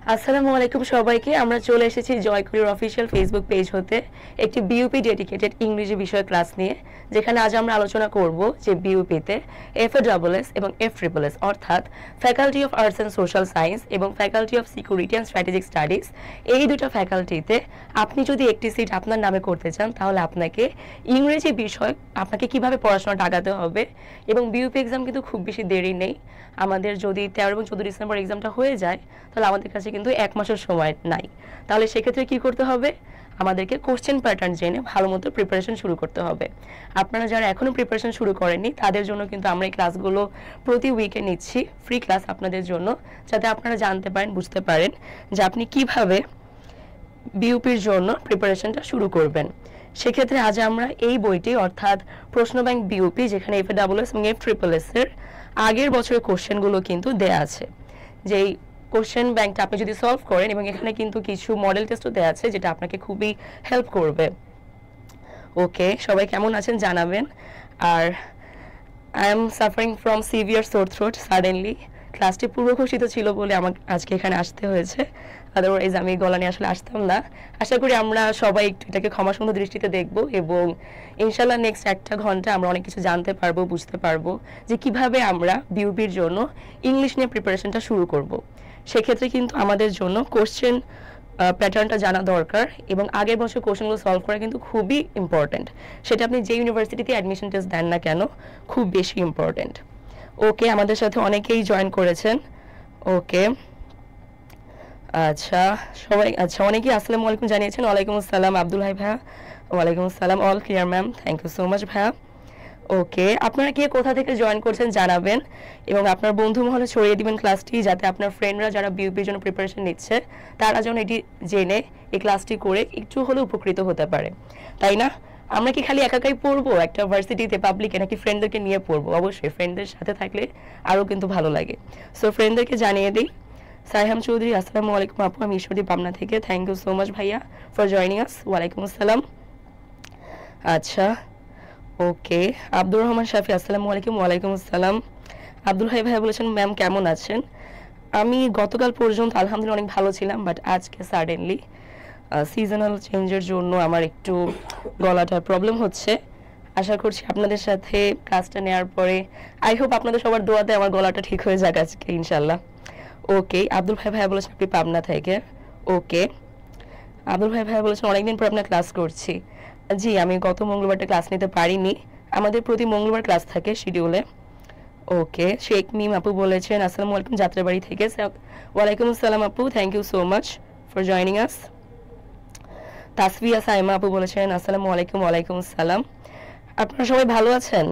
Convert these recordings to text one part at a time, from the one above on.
আসসালামু আলাইকুম সবাইকে। আমরা চলে এসেছি জয়কুলির অফিসিয়াল ফেসবুক পেজ হতে একটি বিইউপি ডেডিকেটেড ইংরেজি বিষয় ক্লাস নিয়ে, যেখানে আজ আমরা আলোচনা করব যে বিইউপিতে এফএডব্লিউএস এবং এফট্রিপলএস অর্থাৎ faculty of arts and social science এবং faculty of security and strategic studies, এই দুটো ফ্যাকাল্টিতে আপনি যদি একটি সিট আপনার নামে করতে চান তাহলে আপনাকে ইংরেজি বিষয় আপনাকে কিভাবে পড়াশোনাটা আগাতে হবে। এবং বিইউপি এক্সাম কিন্তু খুব বেশি দেরি নেই। আমাদের যদি 13 এবং 14 ডিসেম্বর এক্সামটা হয়ে যায় তাহলে আমাদের কাছে কিন্তু 1 মাসের সময় নাই। তাহলে সেক্ষেত্রে কি করতে হবে? আমাদেরকে কোশ্চেন প্যাটার্ন জেনে ভালো মতো প্রিপারেশন শুরু করতে হবে। আপনারা যারা এখনও প্রিপারেশন শুরু করেননি তাদের জন্য কিন্তু আমরা এই ক্লাসগুলো প্রতি উইকে নিচ্ছি, ফ্রি ক্লাস আপনাদের জন্য, যাতে আপনারা জানতে পারেন, বুঝতে পারেন যে আপনি কিভাবে বিইউপির জন্য প্রিপারেশনটা শুরু করবেন। সেক্ষেত্রে আজ আমরা এই বইটি অর্থাৎ প্রশ্ন ব্যাংক বিইউপি, যেখানে এফএডব্লিউএস এবং এফট্রিপলএস এর আগের বছরের কোশ্চেনগুলো কিন্তু দেয়া আছে, যেই কোশ্চেন ব্যাংকটা আপনি যদি সলভ করেন, এবং এখানে কিন্তু কিছু মডেল টেস্টও দেওয়া আছে যেটা আপনাকে খুবই হেল্প করবে। ওকে, সবাই কেমন আছেন জানাবেন। আর I am suffering from severe sore throat suddenly. ক্লাসটি পূর্ব ঘোষিত ছিল বলে আমাকে আজকে এখানে আসতে হয়েছে, আদারওয়াইজ আমি গলা নিয়ে আসলে আসতাম না। আশা করি আমরা সবাই একটু এটাকে ক্ষমাসুন্দর দৃষ্টিতে দেখব এবং ইনশাল্লাহ নেক্সট 1 ঘন্টা আমরা অনেক কিছু জানতে পারবো, বুঝতে পারবো যে কিভাবে আমরা বিইউপির জন্য ইংলিশ নিয়ে প্রিপারেশনটা শুরু করব। সেক্ষেত্রে কিন্তু আমাদের জন্য কোশ্চেন প্যাটার্নটা জানা দরকার এবং আগের বছর কোশ্চেনগুলো সলভ করা কিন্তু খুবই ইম্পর্ট্যান্ট। সেটা আপনি যে ইউনিভার্সিটিতে অ্যাডমিশন টেস্ট দেন না কেন, খুব বেশি ইম্পর্ট্যান্ট। ওকে, আমাদের সাথে অনেকেই জয়েন করেছেন। ওকে, আচ্ছা সবাই, আচ্ছা অনেকেই আসসালামু আলাইকুম জানিয়েছেন। ওয়ালাইকুম আসসালাম আব্দুল হাই ভাইয়া। ওয়ালাইকুম আসসালাম, all clear ma'am, thank you so much ভাইয়া। ওকে, আপনারা কে কোথা থেকে জয়েন করছেন জানাবেন এবং আপনার বন্ধু মহলে ছড়িয়ে দিবেন ক্লাসটি, যাতে আপনার ফ্রেন্ডরা যারা বিইউপির জন্য প্রিপারেশন নিচ্ছে তারা যেন এটি জেনে এই ক্লাসটি করে একটু হলেও উপকৃত হতে পারে, তাই না? আমরা কি খালি একাই পড়বো একটা ভার্সিটিতে পাবলিকে, নাকি ফ্রেন্ডদেরকে নিয়ে পড়বো? অবশ্যই ফ্রেন্ডদের সাথে থাকলে আরও কিন্তু ভালো লাগে। সো ফ্রেন্ডদেরকে জানিয়ে দিই। সাইহাম চৌধুরী, আসসালামু আলাইকুম আপু, আমি ঈশ্বরদী পাবনা থেকে, থ্যাংক ইউ সো মাচ ভাইয়া ফর জয়নিং আস। ওয়ালাইকুম আসসালাম। আচ্ছা ওকে, আব্দুর রহমান শাফি, আসসালামু আলাইকুম। ওয়ালাইকুম আসসালাম। আব্দুল হাই ভাইয়া বলেছেন ম্যাম কেমন আছেন? আমি গতকাল পর্যন্ত আলহামদুলিল্লাহ অনেক ভালো ছিলাম, বাট আজকে সাডেনলি সিজনাল চেঞ্জের জন্য আমার একটু গলাটার প্রবলেম হচ্ছে। আশা করছি আপনাদের সাথে ক্লাসটা নেওয়ার পরে আই হোপ আপনাদের সবার দোয়াতে আমার গলাটা ঠিক হয়ে যাক আজকে ইনশাল্লাহ। ওকে, আব্দুল ভাই ভাইয়া বলেছেন আপনি পাবনা থেকে। ওকে, আব্দুল ভাই ভাইয়া বলেছেন অনেকদিন পর আপনার ক্লাস করছি। জি, আমি গত মঙ্গলবারটা ক্লাস নিতে পারিনি, আমাদের প্রতি মঙ্গলবার ক্লাস থাকে শিডিউলে। ওকে, শেখ মিম আপু বলেছেন আসসালামু আলাইকুম যাত্রাবাড়ি থেকে। ওয়ালাইকুম আসসালাম আপু, thank you so much for joining us. Tasfia Saima আপু বলেছেন আসসালামু আলাইকুম। ওয়ালাইকুম আসসালাম। আপনারা সবাই ভালো আছেন?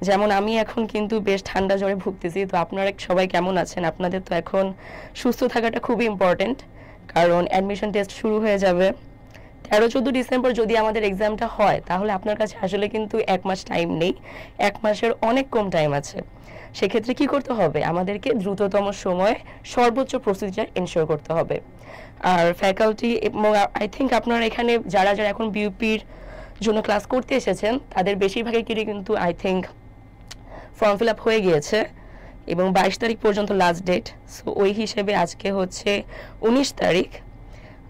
যেমন আমি এখন কিন্তু বেশ ঠান্ডা জ্বরে ভুগতেছি, তো আপনারা সবাই কেমন আছেন? আপনাদের তো এখন সুস্থ থাকাটা খুবই ইম্পর্টেন্ট, কারণ অ্যাডমিশন টেস্ট শুরু হয়ে যাবে 13-14 ডিসেম্বর। যদি আমাদের এক্সামটা হয় তাহলে আপনার কাছে আসলে কিন্তু 1 মাস টাইম নেই, 1 মাসের অনেক কম টাইম আছে। সেক্ষেত্রে কি করতে হবে? আমাদেরকে দ্রুততম সময়ে সর্বোচ্চ প্রস্তুতিটা এনশিওর করতে হবে। আর ফ্যাকাল্টি এবং আই থিঙ্ক আপনারা এখানে যারা যারা এখন বিইউপির জন্য ক্লাস করতে এসেছেন তাদের বেশিরভাগই কিন্তু I think form fill up হয়ে গিয়েছে এবং 22 তারিখ পর্যন্ত লাস্ট ডেট। সো ওই হিসেবে আজকে হচ্ছে 19 তারিখ।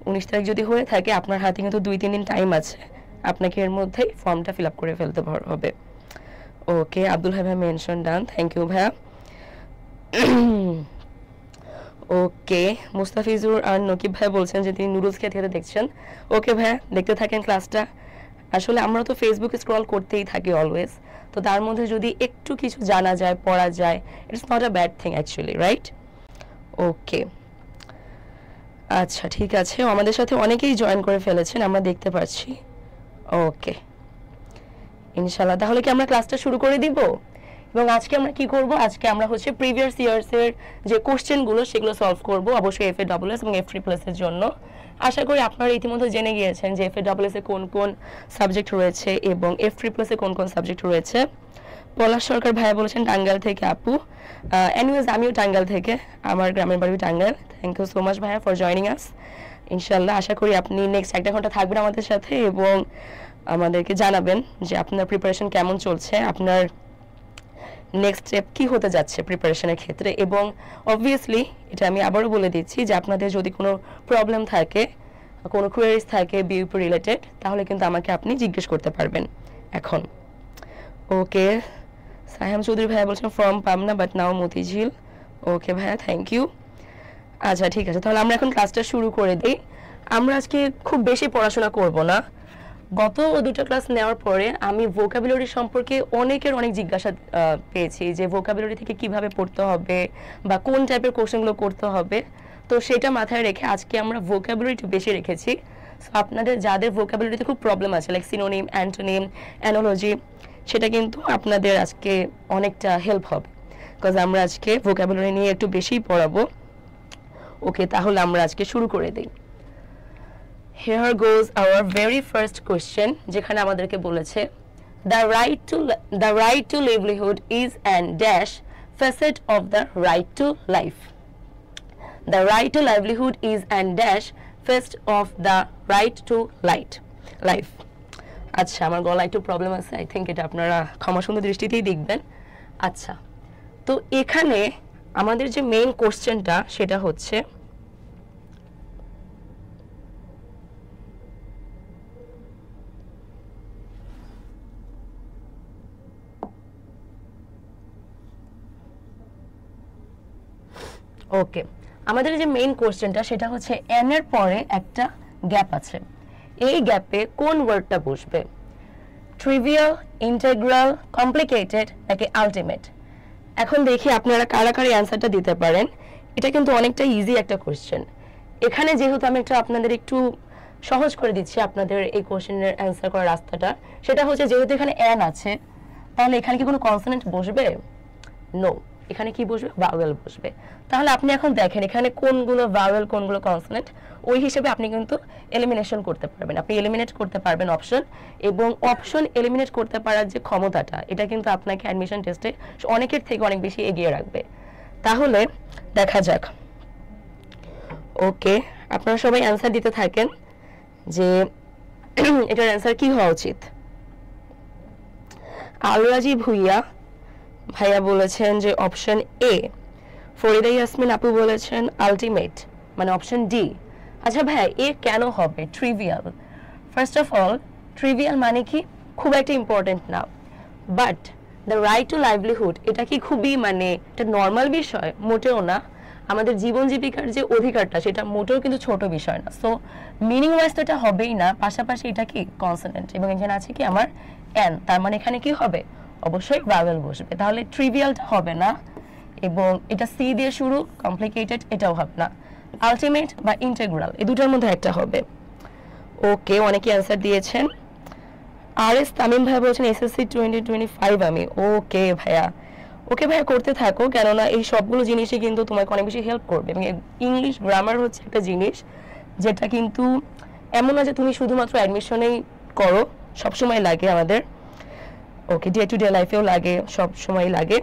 19 তারিখ যদি হয়ে থাকে আপনার হাতে কিন্তু 2-3 দিন টাইম আছে, আপনাকে এর মধ্যেই ফর্মটা ফিল আপ করে ফেলতে হবে। ওকে, আব্দুল হাই ভাই মেনশন ডান, থ্যাংক ইউ ভাইয়া। ওকে, মুস্তাফিজুর আর নকিব ভাই বলছেন যে তিনি নুডলস খেতে খেতে দেখছেন। ওকে ভাইয়া, দেখতে থাকেন ক্লাসটা। আসলে আমরা তো ফেসবুকে স্ক্রল করতেই থাকি অলওয়েজ, তো তার মধ্যে যদি একটু কিছু জানা যায়, পড়া যায়, it's not a bad thing actually, right? Okay, আচ্ছা ঠিক আছে, আমাদের সাথে অনেকেই জয়েন করে ফেলেছেন আমরা দেখতে পাচ্ছি। ওকে ইনশাল্লাহ, তাহলে কি আমরা ক্লাসটা শুরু করে দিব? এবং আজকে আমরা কি করব? আজকে আমরা হচ্ছে প্রিভিয়াস ইয়ার্সের যে কোশ্চেনগুলো সেগুলো সলভ করব, অবশ্যই এফএডব্লিউএস এবং এফট্রিপলএস এর জন্য। আশা করি আপনারা ইতিমধ্যে জেনে গিয়েছেন যে এফএডব্লিউএস এ কোন কোন সাবজেক্ট রয়েছে এবং এফট্রিপলএস এ কোন কোন সাবজেক্ট রয়েছে। পলাশ সরকার ভাইয়া বলেছেন টাঙ্গাইল থেকে আপু। এনিওয়েজ আমিও টাঙ্গাইল থেকে, আমার গ্রামের বাড়ি Tangail. Thank you so much ভাইয়া ফর জয়নিং আস। ইনশাল্লাহ আশা করি আপনি নেক্সট 1 ঘন্টা থাকবেন আমাদের সাথে এবং আমাদেরকে জানাবেন যে আপনার প্রিপারেশন কেমন চলছে, আপনার নেক্সট স্টেপ কি হতে যাচ্ছে প্রিপারেশনের ক্ষেত্রে। এবং অবভিয়াসলি এটা আমি আবারও বলে দিচ্ছি যে আপনাদের যদি কোনো প্রবলেম থাকে, কোনো কোয়েরিজ থাকে বিউপি রিলেটেড, তাহলে কিন্তু আমাকে আপনি জিজ্ঞেস করতে পারবেন এখন। ওকে, সাইহাম চৌধুরী ভাইয়া বলছেন from Pabna but now Motijheel. Okay ভাইয়া, থ্যাংক ইউ। আচ্ছা ঠিক আছে, তাহলে আমরা এখন ক্লাসটা শুরু করে দিই। আমরা আজকে খুব বেশি পড়াশোনা করব না। গত দুটো ক্লাস নেওয়ার পরে আমি ভোকাবুলারি সম্পর্কে অনেকের অনেক জিজ্ঞাসা পেয়েছি যে ভোকাবুলারি থেকে কিভাবে পড়তে হবে বা কোন টাইপের কোশ্চেনগুলো করতে হবে। তো সেটা মাথায় রেখে আজকে আমরা ভোকাবুলারি একটু বেশি রেখেছি। সো আপনাদের যাদের ভোকাবুলারিতে খুব প্রবলেম আছে লাইক সিনোনিম, অ্যান্টোনিম, অ্যানোলজি, সেটা কিন্তু আপনাদের আজকে অনেকটা হেল্প হবে, বিকজ আমরা আজকে ভোকাবুলারি নিয়ে একটু বেশি পড়াবো। ওকে, তাহলে আমরা আজকে শুরু করে দিই। Here goes our very first question, যেখানে আমাদেরকে বলেছে the right to livelihood is an dash facet of the right to life. The right to livelihood is an dash facet of the right to life. আচ্ছা, আমার গলায় একটু problem আছে, I think এটা আপনারা ক্ষমা সুন্দর দৃষ্টিতেই দেখবেন। আচ্ছা, তো এখানে আমাদের যে মেইন কোশ্চেনটা সেটা হচ্ছে ওকে, আমাদের যে মেইন কোশ্চেনটা সেটা হচ্ছে এন এর পরে একটা গ্যাপ আছে, এই গ্যাপে কোন ওয়ার্ডটা বসবে? ট্রিভিয়াল, ইন্টিগ্রাল, কমপ্লিকেটেড নাকি আলটিমেট? এখন দেখি আপনারা কারা কারা অ্যান্সারটা দিতে পারেন। এটা কিন্তু অনেকটা ইজি একটা কোশ্চেন। এখানে যেহেতু আমি আপনাদের একটু সহজ করে দিচ্ছি আপনাদের এই কোশ্চেনের অ্যান্সার করার রাস্তাটা, সেটা হচ্ছে যেহেতু এখানে এন আছে, তাহলে এখানে কি কোনো কনসোনেন্ট বসবে? নো, এখানে কি বসবে? ভাওয়েল বসবে। তাহলে আপনি এখন দেখেন এখানে কোনগুলো ভাওয়েল কোনগুলো কনসোনেন্ট, ওই হিসেবে আপনি কিন্তু এলিমিনেশন করতে পারবেন। আপনি এলিমিনেট করতে পারবেন অপশন, এবং অপশন এলিমিনেট করতে পারার যে ক্ষমতাটা, এটা কিন্তু আপনাকে অ্যাডমিশন টেস্টে অনেকের থেকে অনেক বেশি এগিয়ে রাখবে। তাহলে দেখা যাক। ওকে, আপনারা সবাই অ্যান্সার দিতে থাকেন যে এটার অ্যান্সার কি হওয়া উচিত। আলরাজি ভুইয়া ভাইয়া বলেছেন যে অপশন এ। ফরিদা ইয়াসমিন আপু বলেছেন আলটিমেট, মানে অপশন ডি। আচ্ছা ভাইয়া, এ কেন হবে trivial? First of all, trivial মানে কি খুব একটা ইম্পর্টেন্ট না, but the right two livelihood এটা কি খুবই মানে এটা নর্মাল বিষয়? মোটেও না। আমাদের জীবন জীবিকার যে অধিকারটা সেটা মোটেও কিন্তু ছোট বিষয় না। সো মিনিং ওয়াইজ তো এটা হবেই না, পাশাপাশি এটা কি কনসোনেন্ট, এবং এখানে আছে কি আমার এন, তার মানে এখানে কি হবে? অবশ্যই ভাওয়েল বসবে। তাহলে ট্রিভিয়ালটা হবে না, এবং এটা সি দিয়ে শুরু, কমপ্লিকেটেড এটাও হবে না। আলটিমেট বা ইন্টিগ্রাল, এই দুটোর মধ্যে একটা হবে। ওকে, অনেকে অ্যান্সার দিয়েছেন। আর এস তামিম ভাইয়া বলছেন এসএসসি 2025 আমি। ওকে ভাইয়া, ওকে ভাইয়া করতে থাকো, কেননা এই সবগুলো জিনিসই কিন্তু তোমাকে অনেক বেশি হেল্প করবে। এবং ইংলিশ গ্রামার হচ্ছে একটা জিনিস যেটা কিন্তু এমন না যে তুমি শুধুমাত্র অ্যাডমিশনেই করো, সবসময় লাগে আমাদের। ওকে, ডে টু ডে লাইফেও লাগে, সব সময় লাগে।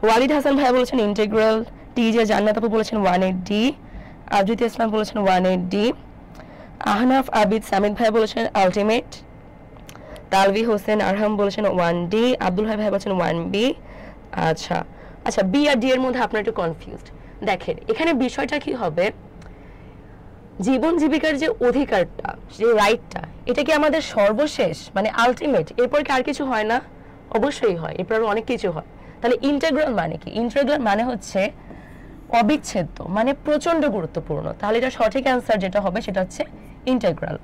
ওয়ালিদ হাসান ভাইয়া বলেছেন ইন্টিগ্রাল। টিজে জান্নাত আপু বলেছেন 180D। আবৃত ইসলাম বলেছেন 180D। আহনাফ আবিদ সামিদ ভাইয়া বলেছেন আলটিমেট। তালভি হোসেন আরহাম বলেছেন 1D। আব্দুল ভাই ভাই বলেছেন 1B। আচ্ছা আচ্ছা, বি আর ডি এর মধ্যে আপনার একটু কনফিউজড। দেখেন এখানে বিষয়টা কি হবে, জীবন জীবিকার যে অধিকারটা, যে রাইটটা, এটা কি আমাদের সর্বশেষ মানে আলটিমেট? এরপর কি আর কিছু হয় না? অবশ্যই হয়, এরপর আরো অনেক কিছু হয়। তাহলে ইন্টিগ্রাল মানে কি? ইন্টিগ্রাল মানে হচ্ছে অবিচ্ছেদ্য, মানে প্রচন্ড গুরুত্বপূর্ণ। তাহলে এটা সঠিক অ্যান্সার যেটা হবে সেটা হচ্ছে ইন্টিগ্রাল।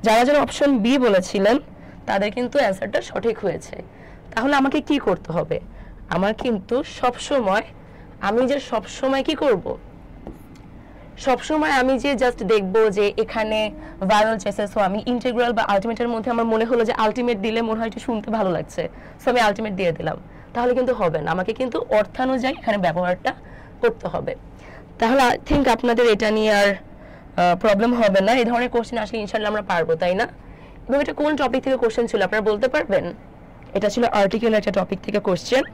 যারা যারা অপশন বি বলেছিলেন তাদের কিন্তু অ্যান্সারটা সঠিক হয়েছে। তাহলে আমাকে কি করতে হবে? আমার কিন্তু সবসময় কি করব, সবসময় আমি যে জাস্ট দেখবো যে এখানে ভাইরাল চেসে, সো আমি ইন্টিগ্রাল বা আলটিমেটের মধ্যে আমার মনে হলো যে আলটিমেট দিলে মনে হয় একটু শুনতে ভালো লাগছে, সো আমি আলটিমেট দিয়ে দিলাম। তাহলে কিন্তু হবে না, আমাকে কিন্তু অর্থানুযায়ী এখানে ব্যবহারটা করতে হবে। তাহলে আই থিঙ্ক আপনাদের এটা নিয়ে আর প্রবলেম হবে না। এই ধরনের কোশ্চেন আসলে ইনশাআল্লাহ আমরা পারবো, তাই না? এবং এটা কোন টপিক থেকে কোশ্চেন ছিল আপনারা বলতে পারবেন? এটা ছিল আর্টিকেল একটা টপিক থেকে কোশ্চেন।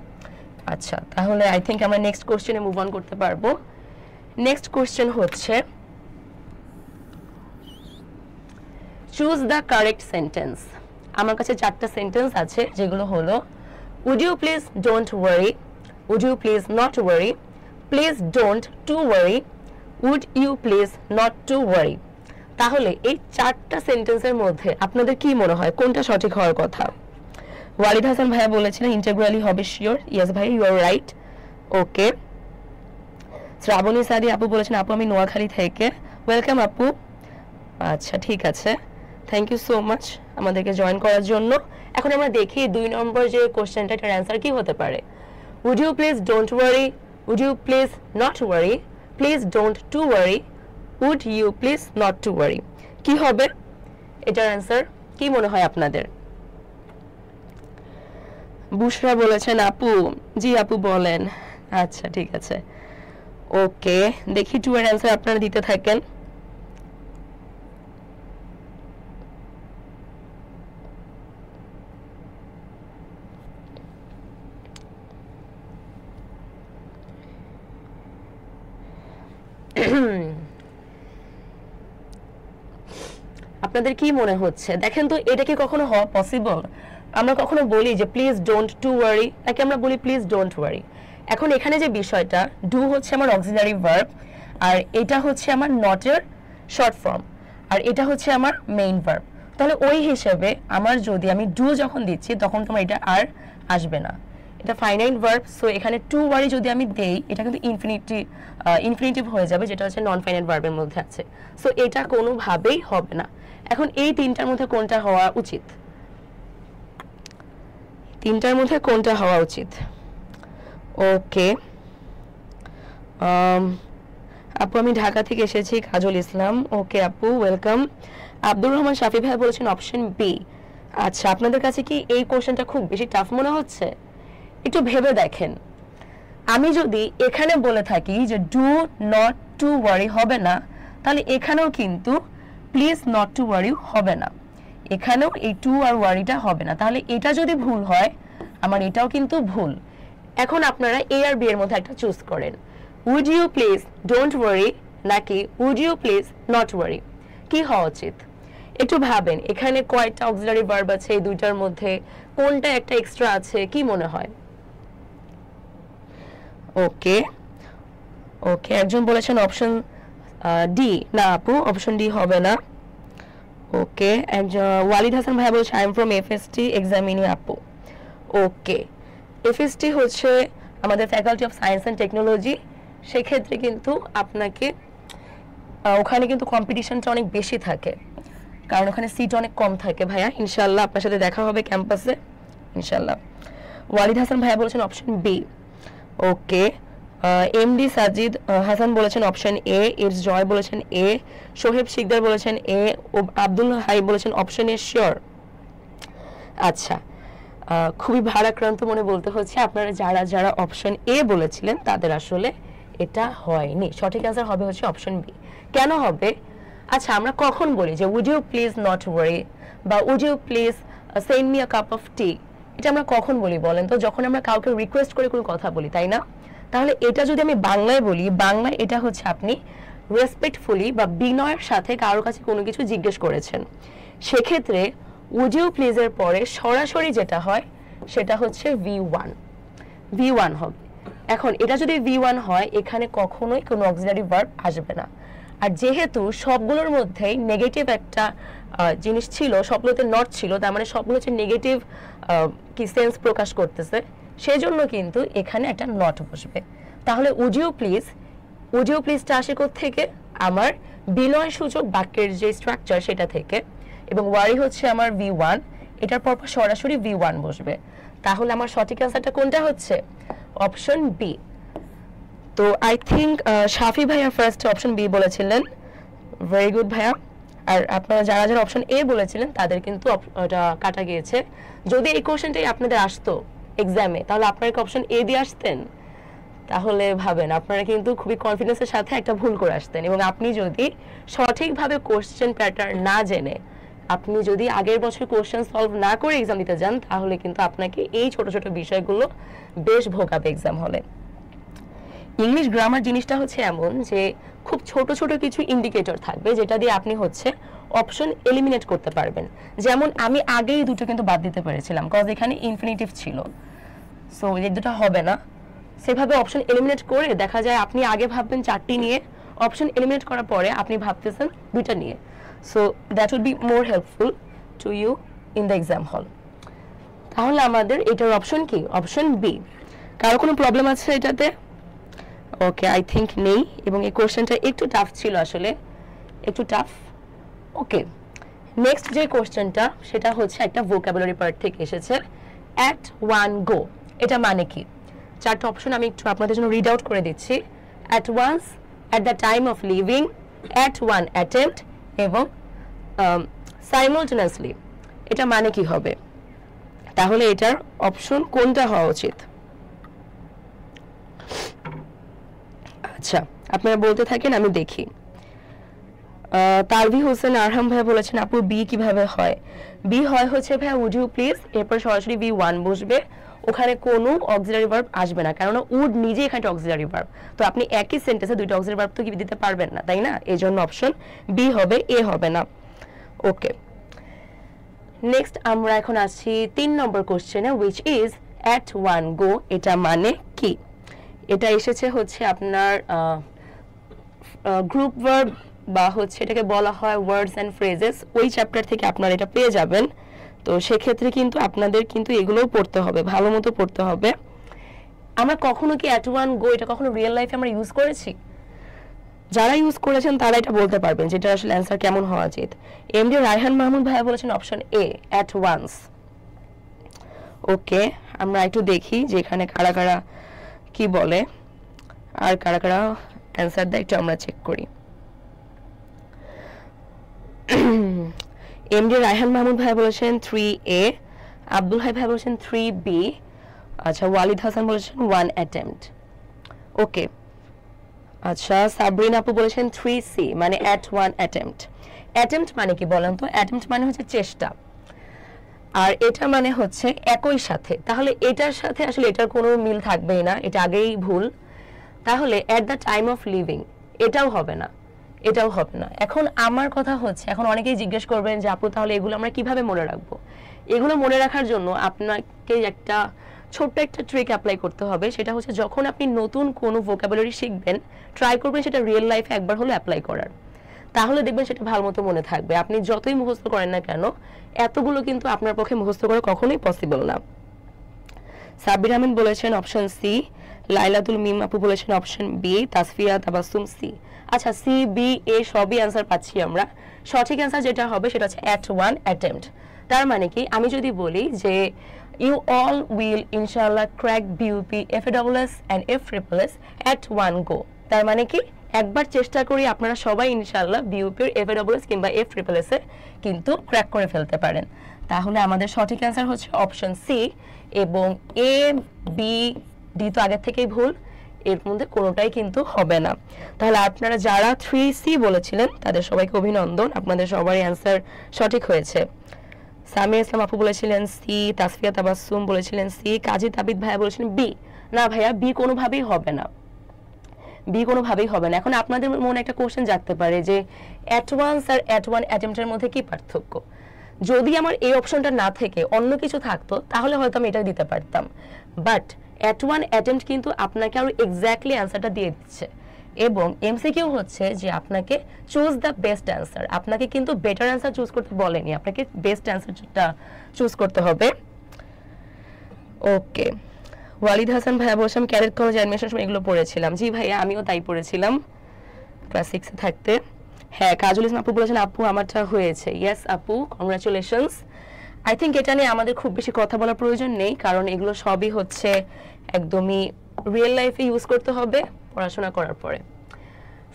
আচ্ছা, তাহলে আই থিঙ্ক আমরা নেক্সট কোশ্চেনে মুভ অন করতে পারবো। নেক্সট কোশ্চেন হচ্ছে চুজ দ্য কারেক্ট সেন্টেন্স। আমার কাছে 4টা সেন্টেন্স আছে, যেগুলো হলো would you please don't worry, would you please not worry, please don't to worry, would you please not to worry। তাহলে এই চারটা সেন্টেন্সের মধ্যে আপনাদের কি মনে হয় কোনটা সঠিক হওয়ার কথা? ওয়ালিদ হাসান ভাইয়া বলেছিলেন ইন্টিগ্রালি হবে শিওর। ইয়েস ভাই, ইউ আর রাইট। ওকে। শ্রাবণী সাদি আপু বলেছেন আপু আমি নোয়াখালী থেকে। ওয়েলকাম আপু। আচ্ছা ঠিক আছে, থ্যাংক ইউ সো মাচ আমাদেরকে জয়েন করার জন্য। এখন আমরা দেখি 2 নম্বর যে কোশ্চেনটা, এটার অ্যান্সার কি হতে পারে? Would you please don't worry, would you please not worry, please don't to worry, would you please not to worry. কি হবে এটার অ্যান্সার? কি মনে হয় আপনাদের? বুশরা বলেছেন আপু। জি আপু বলেন। আচ্ছা ঠিক আছে, ওকে। দেখি 2 এর অ্যান্সার আপনারা দিতে থাকেন। আপনাদের কি মনে হচ্ছে? দেখেন তো এটা কি কখনো হওয়া পসিবল? আমরা কখনো বলি যে প্লিজ ডোন্ট টু ওয়ারি, নাকি আমরা বলি প্লিজ ডোন্ট ওয়ারি? এখন এখানে যে বিষয়টা, ডু হচ্ছে আমার অক্সিলারি ভার্ব, আর এটা হচ্ছে আমার নটের শর্ট ফর্ম, আর এটা হচ্ছে আমার মেইন ভার্ব। তাহলে ওই হিসেবে আমার যদি আমি ডু যখন দিচ্ছি তখন তোমার এটা আর আসবে না, এটা ফাইনাইট ভার্ব। সো এখানে টু ওয়ারি যদি আমি দেই এটা কিন্তু ইনফিনিটিভ হয়ে যাবে, যেটা হচ্ছে নন ফাইনাইট ভার্বের মধ্যে আছে। সো এটা কোনোভাবেই হবে না। এখন এই তিনটার মধ্যে কোনটা হওয়া উচিত? তিনটার মধ্যে কোনটা হওয়া উচিত? ওকে আপু আমি ঢাকা থেকে এসেছি, কাজল ইসলাম। ওকে আপু, ওয়েলকাম। আব্দুর রহমান শাফি ভাই বলেছেন অপশন বি। আচ্ছা, আপনাদের কাছে কি এই কোশ্চেনটা খুব বেশি টাফ মনে হচ্ছে? একটু ভেবে দেখেন, আমি যদি এখানে বলে থাকি যে ডু নট টু ওয়ারি হবে না, তাহলে এখানেও কিন্তু প্লিজ নট টু ওয়ারি হবে না, এখানেও এই টু আর ওয়ারিটা হবে না। তাহলে এটা যদি ভুল হয়, আমার এটাও কিন্তু ভুল। এখন আপনারা এ আর বি এর মধ্যে একটা চুজ করেন, would you please don't worry নাকি would you please not worry, কি হওয়া উচিত? একটু ভাবেন, এখানে কয়টা অক্সিলারি ভার্ব আছে, এই দুইটার মধ্যে কোনটা একটা এক্সট্রা আছে, কি মনে হয়? ওকে ওকে, একজন বলেছেন অপশন ডি। না আপু, অপশন ডি হবে না। ওকে, একজন ওয়ালিদ হাসান ভাইয়া বলছে I am from FST examinee আপু। ওকে, এফএসটি হচ্ছে আমাদের faculty of science and technology. সেক্ষেত্রে কিন্তু আপনাকে ওখানে কিন্তু কম্পিটিশনটা অনেক বেশি থাকে, কারণ ওখানে সিট অনেক কম থাকে। ভাইয়া ইনশাল্লাহ আপনার সাথে দেখা হবে ক্যাম্পাসে ইনশাল্লাহ। ওয়ালিদ হাসান ভাইয়া বলেছেন অপশন বি। ওকে, এমডি সাজিদ হাসান বলেছেন অপশন এ, ইটস জয় বলেছেন এ, সোহেব শিকদার বলেছেন এ, আব্দুল হাই বলেছেন অপশন এ শিওর। আচ্ছা, খুবই ভারাক্রান্ত মনে বলতে হচ্ছে, আপনারা যারা যারা অপশন এ বলেছিলেন তাদের আসলে এটা হয়নি। সঠিক অ্যান্সার হবে হচ্ছে অপশন বি। কেন হবে? আচ্ছা, আমরা কখন বলি যে would you please not worry বা would you please send me a cup of tea? এটা আমরা কখন বলি বলেন তো? যখন আমরা কাউকে রিকোয়েস্ট করে কোনো কথা বলি, তাই না? তাহলে এটা যদি আমি বাংলায় বলি, বাংলায় এটা হচ্ছে আপনি রেসপেক্টফুলি বা বিনয়ের সাথে কারোর কাছে কোনো কিছু জিজ্ঞেস করেছেন। সেক্ষেত্রে উড ইউ প্লিজের পরে সরাসরি যেটা হয় সেটা হচ্ছে ভি ওয়ান হবে। এখন এটা যদি ভি1 হয়, এখানে কখনোই কোনো অক্সিলারি ভার্ব আসবে না। আর যেহেতু সবগুলোর মধ্যেই নেগেটিভ একটা জিনিস ছিল, সবগুলোতে নট ছিল, তার মানে সবগুলো হচ্ছে নেগেটিভ কি সেন্স প্রকাশ করতেছে, সেজন্য কিন্তু এখানে একটা নট বসবে। তাহলে উড ইউ প্লিজটা আসে থেকে আমার বিনয় সূচক বাক্যের যে স্ট্রাকচার সেটা থেকে, এবং ওয়ারি হচ্ছে আমার ভি1, এটার পর সরাসরি ভি1 বসবে। তাহলে আমার সঠিক অ্যান্সারটা কোনটা হচ্ছে? Option B. তো আই থিঙ্ক শাফি ভাইয়া ফার্স্ট অপশন বি বলেছিলেন, ভেরি গুড ভাইয়া। আর আপনারা যারা যারা অপশন এ বলেছিলেন তাদের কিন্তু ওটা কাটা গিয়েছে। যদি এই কোশ্চেনটাই আপনাদের আসতো এক্সামে, তাহলে আপনারা কি অপশন এ দিয়ে আসতেন? তাহলে ভাবেন, আপনারা কিন্তু খুবই কনফিডেন্সের সাথে একটা ভুল করে আসতেন। এবং আপনি যদি সঠিকভাবে কোশ্চেন প্যাটার্ন না জেনে, আপনি যদি আগের বছর কোশ্চেন সলভ না করে এক্সাম দিতে যান, তাহলে কিন্তু আপনাকে এই ছোট ছোট বিষয়গুলো বেশ ভোগাবে এক্সাম হলে। ইংলিশ গ্রামার জিনিসটা হচ্ছে এমন যে খুব ছোট ছোট কিছু ইন্ডিকেটর থাকবে, যেটা দিয়ে আপনি হচ্ছে অপশন এলিমিনেট করতে পারবেন। যেমন আমি আগেই দুটো কিন্তু বাদ দিতে পেরেছিলাম, কজ এখানে ইনফিনিটিভ ছিল, সো এই দুটো হবে না। সেভাবে অপশন এলিমিনেট করে দেখা যায় আপনি আগে ভাববেন 4টি নিয়ে, অপশন এলিমিনেট করার পরে আপনি ভাবতেছেন 2টা নিয়ে। So that would be more helpful to you in the exam hall. তাহলে আমাদের এটার অপশন কি? Option B. কারো কোনো প্রবলেম আছে এটাতে? ওকে, আই থিঙ্ক নেই। এবং এই কোশ্চেনটা একটু টাফ ছিল, আসলে একটু টাফ। ওকে, নেক্সট যে কোশ্চেনটা সেটা হচ্ছে একটা ভোকাবুলারি পার্ট থেকে এসেছে, অ্যাট ওয়ান গো। এটা মানে কি? 4টা অপশন আমি একটু আপনাদের জন্য রিড আউট করে দিচ্ছি। At once, at the time of living, at one attempt এবং সাইমultaneously। এটা মানে কি হবে? তাহলে এটার অপশন কোনটা হওয়া উচিত? আচ্ছা, আপনারা বলতে থাকেন, আমি দেখি। তারভি হোসেন আরহাম ভাই বলেছেন আপু বি কিভাবে হয়? বি হয় হচ্ছে ভাই উড ইউ প্লিজ, এরপর সরাসরি বি ওয়ান বসবে, ওখানে কোনো অক্সিলারি ভার্ব আসবে না, কারণ উড নিজে এখানে অক্সিলারি ভার্ব। তো আপনি একই সেন্টেন্সে 2টা অক্সিলারি ভার্ব তো কি দিতে পারবেন না, তাই না? এই জন্য অপশন বি হবে, এ হবে না। ওকে, নেক্সট আমরা এখন আসছি 3 নম্বর কোশ্চেনে, উইচ ইজ অ্যাট ওয়ান গো। এটা মানে কি? এটা এসেছে হচ্ছে আপনার গ্রুপ ভার্ব বা হচ্ছে এটাকে বলা হয় ওয়ার্ডস অ্যান্ড ফ্রেজেস, ওই চ্যাপ্টার থেকে আপনারা এটা পেয়ে যাবেন। তো সেক্ষেত্রে কিন্তু আপনাদের কিন্তু এগুলোও পড়তে হবে, ভালো মতো পড়তে হবে। আমরা কখনো কি অ্যাট ওয়ান গো এটা কখনো রিয়েল লাইফে আমরা ইউজ করেছি? যারা ইউজ করেছেন তারা এটা বলতে পারবেন যেটা আসলে অ্যান্সার কেমন হওয়া উচিত। এমডি রায়হান মাহমুদ ভাইয়া বলেছেন অপশন এ, অ্যাট ওয়ান্স। ওকে, আমরা একটু দেখি যে এখানে কারা কারা কি বলে আর কারা কারা অ্যান্সার দেয়, একটু আমরা চেক করি। এমডি রায়হান মাহমুদ ভাই বলেছেন 3A, আব্দুল হাই ভাই বলেছেন 3B, আচ্ছা ওয়ালিদ হাসান বলেছেন 1 অ্যাটেম্পট। ওকে, আচ্ছা সাবরিন আপু বলেছেন 3C, মানে অ্যাট 1 অ্যাটেম্পট। অ্যাটেম্পট মানে কি বলেন তো? অ্যাটেম্পট মানে হচ্ছে চেষ্টা, আর এটা মানে হচ্ছে একই সাথে। তাহলে এটার সাথে আসলে এটার কোনো মিল থাকবেই না, এটা আগেই ভুল। তাহলে at the time of living এটাও হবে না, এটাও হবে না। এখন আমার কথা হচ্ছে, এখন অনেকেই জিজ্ঞেস করবেন যে আপু তাহলে এগুলো আমরা কিভাবে মনে রাখবো? এগুলো মনে রাখার জন্য আপনাকে একটা ছোট্ট একটা ট্রিক অ্যাপ্লাই করতে হবে। সেটা হচ্ছে যখন আপনি নতুন কোনো ভোকাবুলারি শিখবেন, ট্রাই করবেন সেটা রিয়েল লাইফে একবার হলো অ্যাপ্লাই করার, তাহলে দেখবেন সেটা ভালো মতো মনে থাকবে। আপনি যতই মুখস্থ করেন না কেন, এতগুলো কিন্তু আপনার পক্ষে মুখস্থ করা কখনোই পসিবল না। সাব্বির আহমেদ বলেছেন অপশন সি, লাইলাতুল মিম আপু বলেছেন option B, Tasfia Tabassum C. আচ্ছা, সি বি এ সবই অ্যান্সার পাচ্ছি আমরা। সঠিক অ্যান্সার যেটা হবে সেটা হচ্ছে অ্যাট ওয়ান অ্যাটেম্পট। তার মানে কি, আমি যদি বলি যে ইউ অল উইল ইনশাআল্লাহ crack BUP FAWS and F triple S at one go, তার মানে কি একবার চেষ্টা করি আপনারা সবাই ইনশাআল্লাহ বিউপির এফএডব্লিউএস কিংবা এফট্রিপলএস এ কিন্তু ক্র্যাক করে ফেলতে পারেন। তাহলে আমাদের সঠিক অ্যান্সার হচ্ছে অপশন সি, এবং এ বি ডি তো আগের থেকেই ভুল, এর মধ্যে কোনোটাই কিন্তু হবে না। তাহলে আপনারা যারা 3C বলেছিলেন তাদের সবাইকে অভিনন্দন, আপনাদের সবারই অ্যান্সার সঠিক হয়েছে। সামিয়া ইসলাম আপু বলেছিলেন সি, তাসফিয়া তাবাসসুম বলেছিলেন সি, কাজী তাবিদ ভাইয়া বলেছিলেন বি। না ভাইয়া, বি কোনোভাবেই হবে না, বি কোনোভাবেই হবে না। এখন আপনাদের মনে একটা কোশ্চেন জাগতে পারে যে অ্যাডভান্স আর অ্যাট ওয়ান অ্যাটেম্পটের মধ্যে কি পার্থক্য? যদি আমার এই অপশনটা না থেকে অন্য কিছু থাকতো তাহলে হয়তো আমি এটা দিতে পারতাম, বাট অ্যাট ওয়ান অ্যাটেম্পট কিন্তু আপনাকে আরো এক্স্যাক্টলি অ্যান্সারটা দিয়ে দিচ্ছে। এবং এমসিকিউ হচ্ছে যে আপনাকে চুজ দ্য বেস্ট অ্যান্সার, আপনাকে কিন্তু বেটার অ্যান্সার চুজ করতে বলেনি, আপনাকে বেস্ট অ্যান্সারটা চুজ করতে হবে। ওকে, ওয়ালিদ হাসান ভাইয়া বলছিলাম ক্যাডেট কলেজ অ্যাডমিশন সময় এগুলো পড়েছিলাম। জি ভাইয়া, আমিও তাই পড়েছিলাম ক্লাস 6 এ থাকতে। হ্যাঁ, কাজল ইসলাম আপু বলেছেন আপু আমারটা হয়েছে। ইয়েস আপু, কংগ্রাচুলেশনস। আই থিঙ্ক এটা নিয়ে আমাদের খুব বেশি কথা বলার প্রয়োজন নেই, কারণ এগুলো সবই হচ্ছে একদমই রিয়েল লাইফে ইউজ করতে হবে পড়াশোনা করার পরে।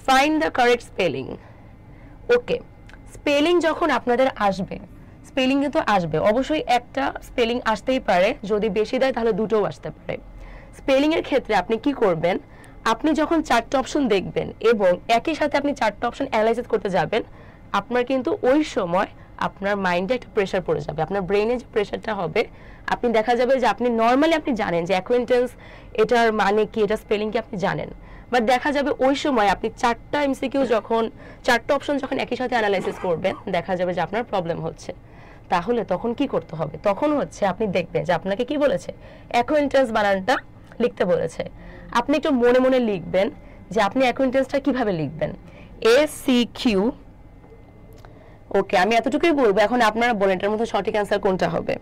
Find the correct spelling. Okay, spelling যখন আপনাদের আসবে, স্পেলিং কিন্তু আসবে, অবশ্যই একটা স্পেলিং আসতেই পারে, যদি বেশি দেয় তাহলে দুটোও আসতে পারে। স্পেলিং এর ক্ষেত্রে আপনি কি করবেন, আপনি যখন 4টা অপশন দেখবেন এবং একই সাথে আপনি 4টা অপশন অ্যানালাইসিস করতে যাবেন, আপনার কিন্তু ওই সময় আপনার মাইন্ডে একটা প্রেশার পড়ে যাবে, আপনার ব্রেইনে যে প্রেশারটা হবে, আপনি দেখা যাবে যে আপনি নর্মালি আপনি জানেন যে অ্যাকোয়েন্টেন্স এটার মানে কি, এটা স্পেলিং কি আপনি জানেন, বাট দেখা যাবে ওই সময় আপনি 4টা এমসিকিউ যখন 4টা অপশন যখন একই সাথে অ্যানালাইসিস করবেন, দেখা যাবে যে আপনার প্রবলেম হচ্ছে। তাহলে তখন কি করতে হবে? তখন হচ্ছে আপনি দেখবেন যে আপনাকে কি বলেছে, অ্যাকোয়েন্টেন্স বানানটা লিখতে বলেছে, আপনি একটু মনে মনে লিখবেন যে আপনি অ্যাকোয়েন্টেন্সটা কিভাবে লিখবেন। ACQ, ওকে আমি এতটুকুই বলবো, এখন আপনারা বলেন এটার মধ্যে সঠিক অ্যান্সার কোনটা হবে।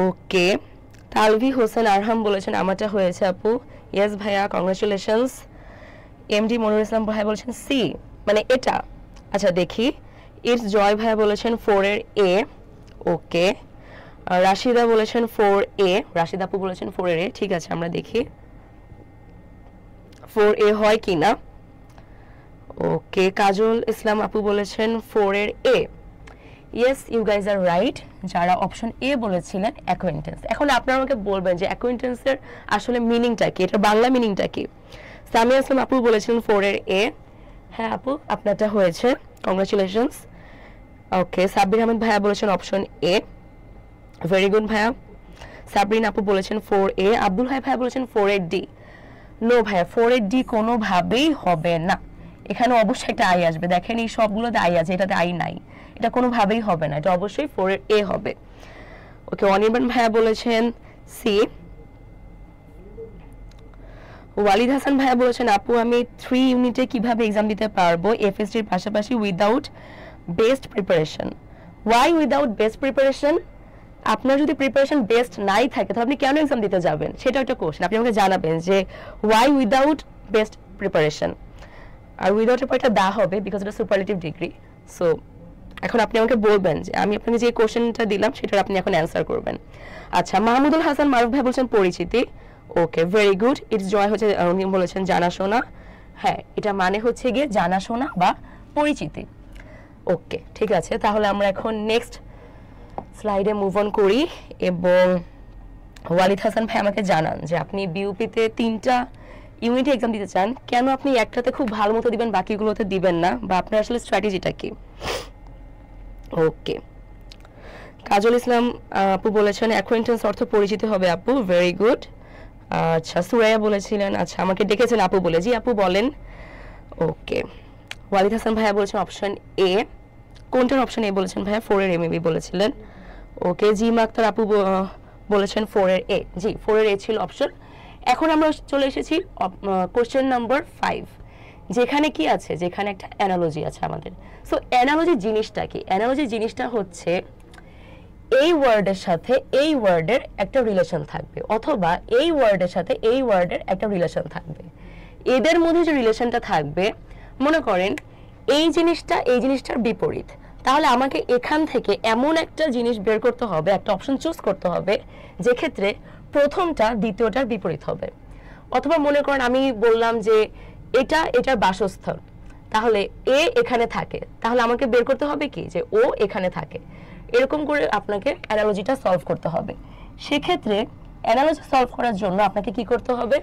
ওকে, তালভি হোসেন আরহাম বলেছেন আমারটা হয়েছে আপু। ইয়েস ভাইয়া, কংগ্রাচুলেশনস। MD মনিরুল ইসলাম ভাইয়া বলেছেন সি, মানে এটা। আচ্ছা দেখি, ইটস জয় ভাইয়া বলেছেন 4 এর A। ওকে, রাশিদা বলেছেন 4A, রাশিদা আপু বলেছেন 4 এর A। ঠিক আছে, আমরা দেখি 4A হয় কিনা। ওকে, কাজল ইসলাম আপু বলেছেন 4 এর A। Yes, you guys are right, যারা অপশন এ বলেছিলেন অ্যাকোয়েন্টেন্স। এখন আপনারা আমাকে বলবেন যে অ্যাকোয়েন্টেন্সের আসলে মিনিংটা কি, এটা বাংলা মিনিংটা কি। সামিয়া আসলাম আপু বলেছিলেন 4 এর A। হ্যাঁ আপু, আপনারটা হয়েছে, কংগ্রাচুলেশনস। ওকে, সাব্বির আহমেদ ভাইয়া বলেছেন অপশন এ, ভেরি গুড ভাইয়া। সাবরিন আপু বলেছেন 4A। আব্দুল হাই ভাইয়া বলেছেন 4 এর D। নো ভাইয়া, 4 এর D কোনোভাবেই হবে না, এখানে অবশ্যই একটা আই আসবে। দেখেন এই সবগুলোতে আই আছে, এটাতে আই নাই, এটা কোনোভাবেই হবে না, এটা অবশ্যই 4 এর A হবে। ওকে, অনির্বাণ ভাইয়া বলেছেন সি। ওয়ালিদ হাসান ভাইয়া বলেছেন আপু আমি 3 ইউনিটে কিভাবে এক্সাম দিতে পারবো এফএসটির পাশাপাশি without best preparation. Why without best preparation? আপনার যদি প্রিপারেশন বেস্ট নাই থাকে তাহলে আপনি কেন এক্সাম দিতে যাবেন, সেটা একটা কোশ্চেন। আপনি আমাকে জানাবেন যে ওয়াই উইদাউট বেস্ট প্রিপারেশন। আর উইদাউট এর পরটা দা হবে বিকজ এটা সুপারলেটিভ ডিগ্রি। সো এখন আপনি আমাকে বলবেন যে আমি আপনাকে যে কোশ্চেনটা দিলাম সেটার আপনি এখন অ্যান্সার করবেন। আচ্ছা, মাহমুদুল হাসান মারুফ ভাই বলছেন পরিচিতি। ওকে, ভেরি গুড। ইটস জয় হচ্ছে উনি বলেছেন জানাশোনা। হ্যাঁ, এটা মানে হচ্ছে গিয়ে জানাশোনা বা পরিচিতি। ওকে, ঠিক আছে, তাহলে আমরা এখন নেক্সট স্লাইডে মুভ অন করি। এবং ওয়ালিদ হাসান ভাই আমাকে জানান যে আপনি বিউপিতে 3টা ইউনিটে এক্সাম দিতে চান, কেন আপনি একটাতে খুব ভালো মতো দিবেন বাকিগুলোতে দিবেন না, বা আপনার আসলে স্ট্র্যাটেজিটা কি। ওকে, কাজল ইসলাম আপু বলেছেন অ্যাকোয়েন্টেন্স অর্থ পরিচিত হবে আপু, ভেরি গুড। আচ্ছা, সুরাইয়া বলেছিলেন, আচ্ছা আমাকে ডেকেছেন আপু বলে, জি আপু বলেন। ওকে, ওয়ালিদ হাসান ভাইয়া বলেছেন অপশন এ। কোনটার অপশন এ বলেছেন ভাইয়া? 4 এর এমএবি বলেছিলেন। ওকে, জি মাক্তার আপু বলেছেন 4 এর এ। জি, 4 এর এ ছিল অপশন। এখন আমরা চলে এসেছি কোশ্চেন নাম্বার 5, যেখানে কি আছে, যেখানে একটা অ্যানালজি আছে আমাদের। সো অ্যানালজি জিনিসটা কি? অ্যানালজি জিনিসটা হচ্ছে এই ওয়ার্ডের সাথে এই ওয়ার্ডের একটা রিলেশন থাকবে, অথবা এই ওয়ার্ডের সাথে এই ওয়ার্ডের একটা রিলেশন থাকবে। এদের মধ্যে যে রিলেশনটা থাকবে, মনে করেন এই জিনিসটা এই জিনিসটার বিপরীত, তাহলে আমাকে এখান থেকে এমন একটা জিনিস বের করতে হবে, একটা অপশন চুজ করতে হবে যে ক্ষেত্রে প্রথমটা দ্বিতীয়টার বিপরীত হবে। অথবা মনে করেন আমি বললাম যে এটা এটার বাসস্থল, তাহলে এ এখানে থাকে, তাহলে আমাকে বের করতে হবে কি যে ও এখানে থাকে। এরকম করে আপনাকে অ্যানালজিটা সলভ করতে হবে। সেক্ষেত্রে অ্যানালজি সলভ করার জন্য আপনাকে কি করতে হবে?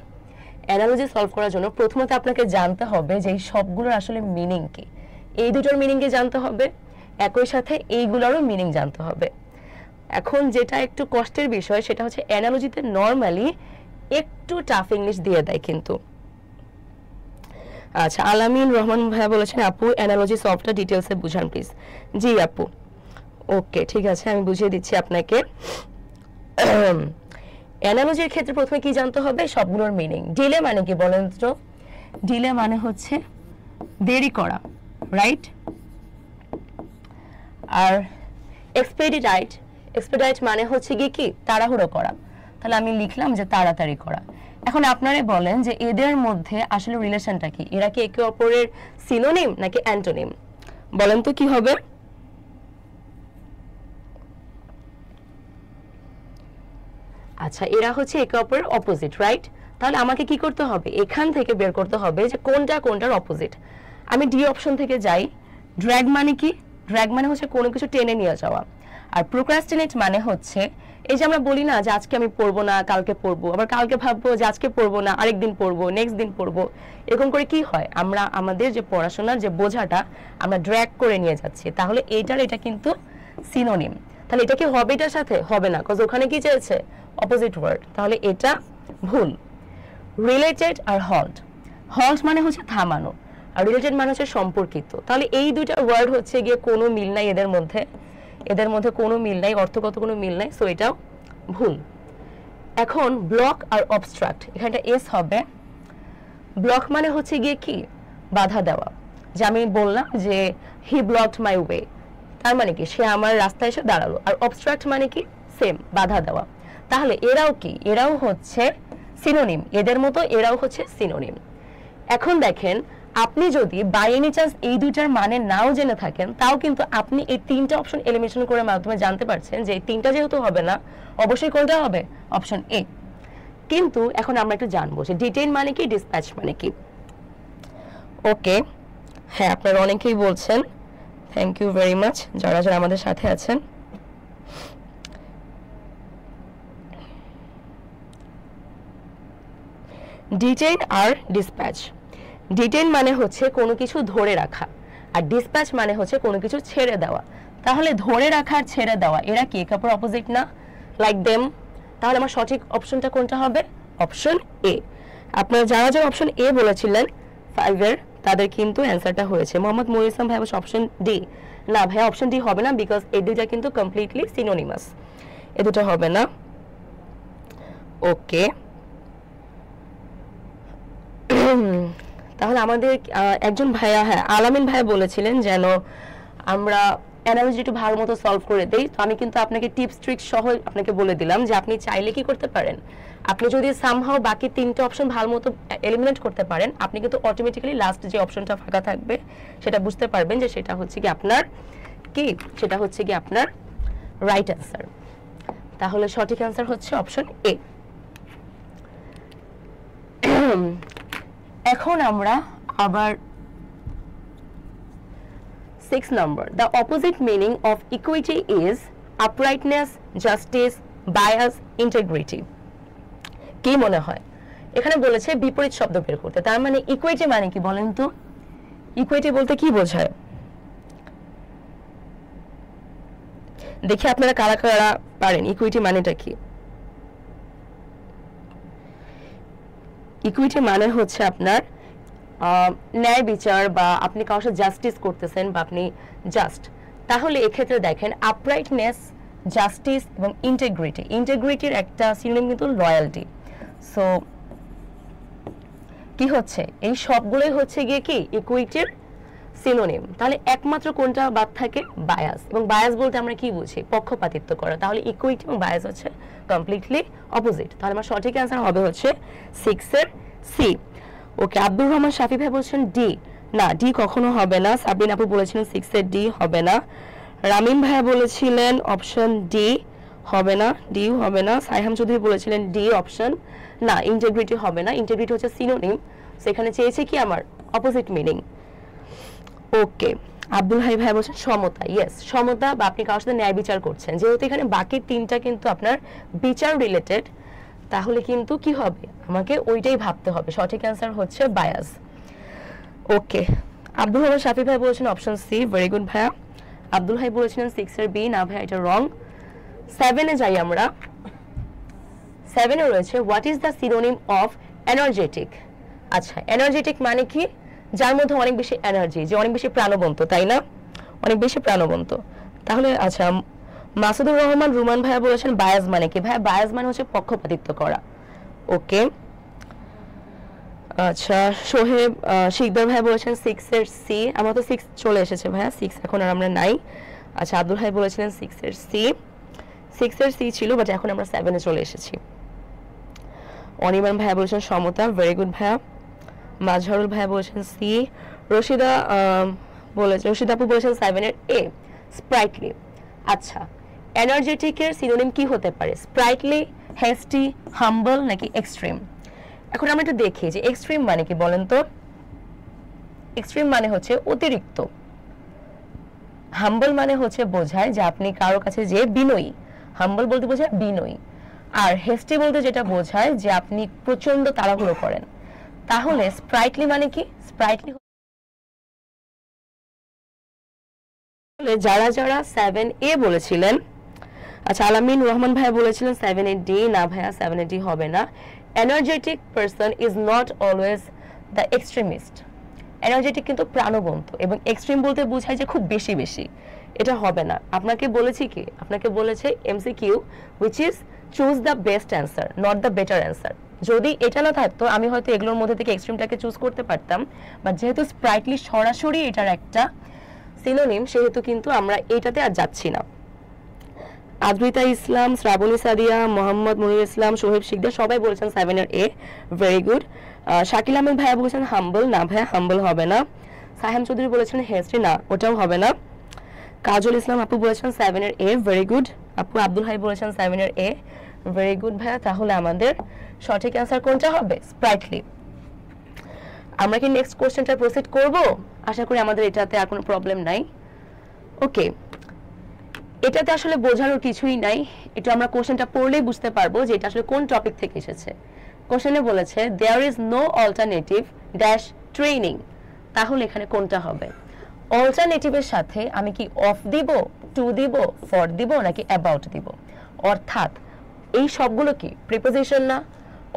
অ্যানালজি সলভ করার জন্য প্রথমত আপনাকে জানতে হবে যে এই সবগুলোর আসলে মিনিং কি। এই দুটোর মিনিংকে জানতে হবে, একই সাথে এইগুলোরও মিনিং জানতে হবে। এখন যেটা একটু কষ্টের বিষয় সেটা হচ্ছে অ্যানালজিতে নরমালি একটু টাফ ইংলিশ দিয়ে দেয় কিন্তু। আচ্ছা, আলামিন রহমান ভাইয়া বলেছেন আপু অ্যানালজি সলভটা ডিটেলসে বুঝান প্লিজ। জি আপু, ওকে ঠিক আছে, আমি বুঝিয়ে দিচ্ছি আপনাকে। অ্যানালজির ক্ষেত্রে প্রথমে কি জানতে হবে? সবগুলোর মিনিং। ডিলে মানে কি বলেন তো? ডিলে মানে হচ্ছে দেরি করা, রাইট? আর এক্সপেডিটাইট, এক্সপেডিটাইট মানে হচ্ছে কি তাড়াহুড়ো করা। তাহলে আমি লিখলাম যে তাড়াতাড়ি করা। এখন আপনারা বলেন যে এদের মধ্যে আসলে রিলেশনটা কি? এরা কি একে অপরের সিনোনিম নাকি অ্যান্টোনিম? বলেন তো কি হবে? আচ্ছা, এরা হচ্ছে একে অপরের অপোজিট, রাইট? তাহলে আমাকে কি করতে হবে? এখান থেকে বের করতে হবে যে কোনটা কোনটার অপোজিট। আমি ডি অপশন থেকে যাই। ড্র্যাগ মানে কি? ড্র্যাগ মানে হচ্ছে কোনো কিছু টেনে নিয়ে যাওয়া। আর প্রোক্রাস্টিনেট মানে হচ্ছে এই যে আমরা বলি না যে আজকে আমি পড়বো না, কালকে পড়বো, আবার কালকে ভাববো যে আজকে পড়বো না, আরেকদিন পড়বো, নেক্সট দিন পড়বো। এরকম করে কি হয়, আমরা আমাদের যে পড়াশোনার যে বোঝাটা আমরা ড্র্যাগ করে নিয়ে যাচ্ছি। তাহলে এটা কিন্তু সিনোনিম। তাহলে এটা কি হবে এটার সাথে? হবে না, কজ ওখানে কি চেয়েছে? Opposite word. তাহলে এটা ভুল। রিলেটেড আর হল্ট, হল্ট মানে হচ্ছে থামানো, আর রিলেটেড মানে হচ্ছে সম্পর্কিত। তাহলে এই দুইটা ওয়ার্ড হচ্ছে গিয়ে কোনো মিল নাই এদের মধ্যে, এদের মধ্যে কোনো মিল নাই, অর্থগত কোনো মিল নাই। সো এটাও ভুল। এখন ব্লক আর অবস্ট্রাক্ট, এখানটা এস হবে। ব্লক মানে হচ্ছে গিয়ে কি, বাধা দেওয়া। যে আমি বললাম যে হি ব্লকড মাই ওয়ে, তার মানে কি সে আমার রাস্তায় এসে দাঁড়ালো। আর অবস্ট্রাক্ট মানে কি, সেম, বাধা দেওয়া। তাহলে এরাও কি, এরাও হচ্ছে সিনোনিম, এদের মতো এরাও হচ্ছে সিনোনিম। এখন দেখেন, আপনি যদি বাই এনি চান্স এই দুইটার মানে নাও জেনে থাকেন, তাও কিন্তু আপনি এই তিনটা অপশন এলিমিনেশন করে মাধ্যমে জানতে পারছেন যে এই তিনটা যেহেতু হবে না, অবশ্যই কোনটা হবে, অপশন এ। কিন্তু এখন আমরা একটু জানবো যে ডিটেইন মানে কি, ডিসপ্যাচ মানে কি। ওকে, হ্যাঁ আপনারা অনেকেই বলছেন, থ্যাংক ইউ ভেরি মাচ যারা যারা আমাদের সাথে আছেন। ডিটেইন আর ডিসপ্যাচ। ডিটেইন মানে হচ্ছে কোনো কিছু ধরে রাখা, আর ডিসপ্যাচ মানে হচ্ছে কোনো কিছু ছেড়ে দেওয়া। তাহলে ধরে রাখা আর ছেড়ে দেওয়া এরা কি একে অপরের অপোজিট না, লাইক দেম। তাহলে আমার সঠিক অপশনটা কোনটা হবে, অপশন এ। আপনারা যারা যারা অপশন এ বলেছিলেন 5 এর, তাদের কিন্তু অ্যান্সারটা হয়েছে। মোহাম্মদ মনির ইসলাম ভাই বলছে অপশন ডি। না ভাই, অপশন ডি হবে না, বিকজ এই দুইটা কিন্তু কমপ্লিটলি সিনোনিমাস, এ দুটো হবে না। ওকে, তাহলে আমাদের একজন ভাইয়া, হ্যাঁ আলামিন ভাইয়া বলেছিলেন যেন আমরা অ্যানালজি একটু ভালো মতো সলভ করে দেই। তো আমি কিন্তু আপনাকে টিপস ট্রিক্স সহ আপনাকে বলে দিলাম যে আপনি চাইলে কি করতে পারেন, আপনি যদি সামহাও বাকি তিনটে অপশন ভালো মতো এলিমিনেট করতে পারেন, আপনি কিন্তু অটোমেটিক্যালি লাস্ট যে অপশনটা ফাঁকা থাকবে সেটা বুঝতে পারবেন যে সেটা হচ্ছে কি আপনার কি, সেটা হচ্ছে কি আপনার রাইট অ্যান্সার। তাহলে সঠিক অ্যান্সার হচ্ছে অপশন এ। এখন আমরা আবার 6 নম্বর, the opposite meaning of equity is uprightness, justice, bias, integrity. কি মনে হয়, এখানে বলেছে বিপরীত শব্দ বের করতে, তার মানে ইকুইটি মানে কি বলেন তো, ইকুইটি বলতে কি বোঝায়? দেখি আপনারা কারা কারা পারেন ইকুইটি মানেটা কি। ইকুইটি মানে হচ্ছে আপনার ন্যায় বিচার, বা আপনি কারোর সাথে জাস্টিস করতেছেন, বা আপনি জাস্ট। তাহলে এক্ষেত্রে দেখেন আপরাইটনেস, জাস্টিস এবং ইন্টিগ্রিটি, ইন্টিগ্রিটির একটা সিনোনিম কিন্তু লয়্যালটি। সো কি হচ্ছে, এই সবগুলোই হচ্ছে গিয়ে কি ইকুইটির সিনোনিম। তাহলে একমাত্র কোনটা বাদ থাকে, বায়াস। এবং বায়াস বলতে আমরা কি বুঝি, পক্ষপাতিত্ব করা। তাহলে ইকুইটি এবং বায়াস হচ্ছে কমপ্লিটলি অপোজিট। তাহলে আমার সঠিক অ্যান্সার হবে হচ্ছে 6 এর সি। ওকে, আব্দুর রহমান শাফি ভাই বলছেন ডি। না, ডি কখনো হবে না। সাবিন আপু বলেছিলেন 6 এর ডি হবে না। রামিম ভাইয়া বলেছিলেন অপশন ডি হবে না, ডি হবে না। সাইহাম চৌধুরী বলেছিলেন ডি অপশন, না ইন্টিগ্রিটি হবে না, ইন্টিগ্রিটি হচ্ছে সিনোনিম। সেখানে চেয়েছে কি আমার অপোজিট মিনিং। ওকে, আব্দুল হাই ভাই বলছেন সমতা। ইয়েস, সমতা, বা আপনি কারোর সাথে ন্যায় বিচার করছেন। যেহেতু এখানে বাকি তিনটা কিন্তু আপনার বিচার রিলেটেড, তাহলে কিন্তু কি হবে, আমাকে ওইটাই ভাবতে হবে। সঠিক অ্যান্সার হচ্ছে বায়াস। ওকে, আব্দুল রহমান শাফি ভাই বলেছেন অপশন সি। ভেরি গুড ভাইয়া। আব্দুল হাই বলেছিলেন 6 এর বি। না ভাইয়া, এটা রং। 7 এ যাই আমরা। 7 এ রয়েছে what is the synonym of energetic. আচ্ছা, এনার্জেটিক মানে কি, যার মধ্যে অনেক বেশি এনার্জি, যে অনেক বেশি প্রাণবন্ত, তাই না, অনেক বেশি প্রাণবন্ত। তাহলে আচ্ছা, মাসুদুর রহমান রুমান ভাইয়া বলেছেন বায়াস মানে কি। ভাইয়া, বায়াস মানে হচ্ছে পক্ষপাতিত্ব করা। ওকে, আচ্ছা সোহেব শিকদার ভাই বলেছেন 6 এর সি। আমার তো 6 চলে এসেছে ভাইয়া, 6 এখন আর আমরা নাই। আচ্ছা, আব্দুল ভাই বলেছিলেন 6 এর সি। 6 এর সি ছিল, বাট এখন আমরা 7 এ চলে এসেছি। অনির্বাণ ভাইয়া বলেছেন সমতা। ভেরি গুড ভাইয়া। মাজহারুল ভাইয়া বলেছেন সি। রশিদা আপু বলেছেন 7 এর এ, স্প্রাইটলি। আচ্ছা, এনার্জেটিকের সিনোনিম কি হতে পারে, স্প্রাইটলি, হেস্টি, হাম্বল নাকি এক্সট্রিম? এখন আমরা একটু দেখি যে এক্সট্রিম মানে কি বলেন তো। এক্সট্রিম মানে হচ্ছে অতিরিক্ত। হাম্বল মানে হচ্ছে বোঝায় যে আপনি কারো কাছে যে বিনয়ী, হাম্বল বলতে বোঝায় বিনয়ী। আর হেস্টি বলতে যেটা বোঝায় যে আপনি প্রচন্ড তাড়াহুড়ো করেন। তাহলে স্প্রাইটলি মানে কি, স্প্রাইটলি যারা যারা 7 এ বলেছিলেন। আচ্ছা, আলামিন রহমান ভাইয়া বলেছিলেন 7 এ ডি। না ভাইয়া, 7 এ ডি হবে না। Energetic person is not always the extremist. Energetic কিন্তু প্রাণবন্ত, এবং এক্সট্রিম বলতে বোঝায় যে খুব বেশি বেশি, এটা হবে না। আপনাকে বলেছি কি, আপনাকে বলেছে MCQ which is choose the best answer, not the better answer. যদি এটা না থাকতো আমি হয়তো এগুলোর মধ্যে থেকে এক্সট্রিমটাকে চুজ করতে পারতাম, বাট যেহেতু স্প্রাইটলি সরাসরি এটার একটা সিনোনিম, সেহেতু কিন্তু আমরা এটাতে আর যাচ্ছি না। আদ্রিতা ইসলাম, শ্রাবণী সাদিয়া, মোহাম্মদ মনির ইসলাম, সোহেব শিকদার সবাই বলেছেন 7 এর এ, ভেরি গুড। শাকিল আহমেদ ভাইয়া বলেছেন হাম্বল, না ভাইয়া হাম্বল হবে না। সাহেম চৌধুরী বলেছেন হেস্ট্রি, না ওটাও হবে না। কাজল ইসলাম আপু বলেছেন 7 এর এ, ভেরি গুড আপু। আব্দুল হাই বলেছেন 7 এর এ, ভেরি গুড ভাইয়া। তাহলে আমাদের সঠিক অ্যান্সার কোনটা হবে? স্প্রাইটলি। আমরা কি নেক্সট কোশ্চেনটা প্রসিড করব? আশা করি আমাদের এটাতে আর কোনো প্রবলেম নাই। ওকে, এটাতে আসলে বোঝানোর কিছুই নাই, এটা আমরা কোশ্চেনটা পড়লেই বুঝতে পারবো যে এটা আসলে কোন টপিক থেকে এসেছে। কোশ্চেনে বলেছে there is no alternative dash training, তাহলে এখানে কোনটা হবে? অল্টারনেটিভের সাথে আমি কি অফ দিব, টু দিব, ফর দিব, নাকি অ্যাবাউট দিব? অর্থাৎ এই সবগুলো কি প্রিপোজিশন না?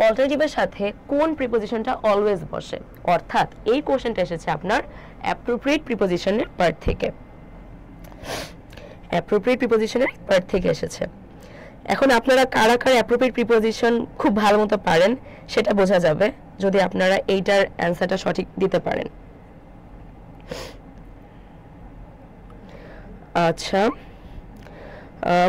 অল্টারনেটিভের সাথে কোন প্রিপোজিশনটা অলওয়েজ বসে? অর্থাৎ এই কোশ্চেনটা এসেছে আপনার অ্যাপ্রোপ্রিয়েট প্রিপোজিশনের পার্ট থেকে, অ্যাপ্রোপ্রিয়েট প্রিপোজিশনের পার্ট থেকে এসেছে। এখন আপনারা কারা কারা অ্যাপ্রোপ্রিয়েট প্রিপোজিশন খুব ভালো মতো পারেন সেটা বোঝা যাবে যদি আপনারা এইটার অ্যান্সারটা সঠিক দিতে পারেন। আচ্ছা,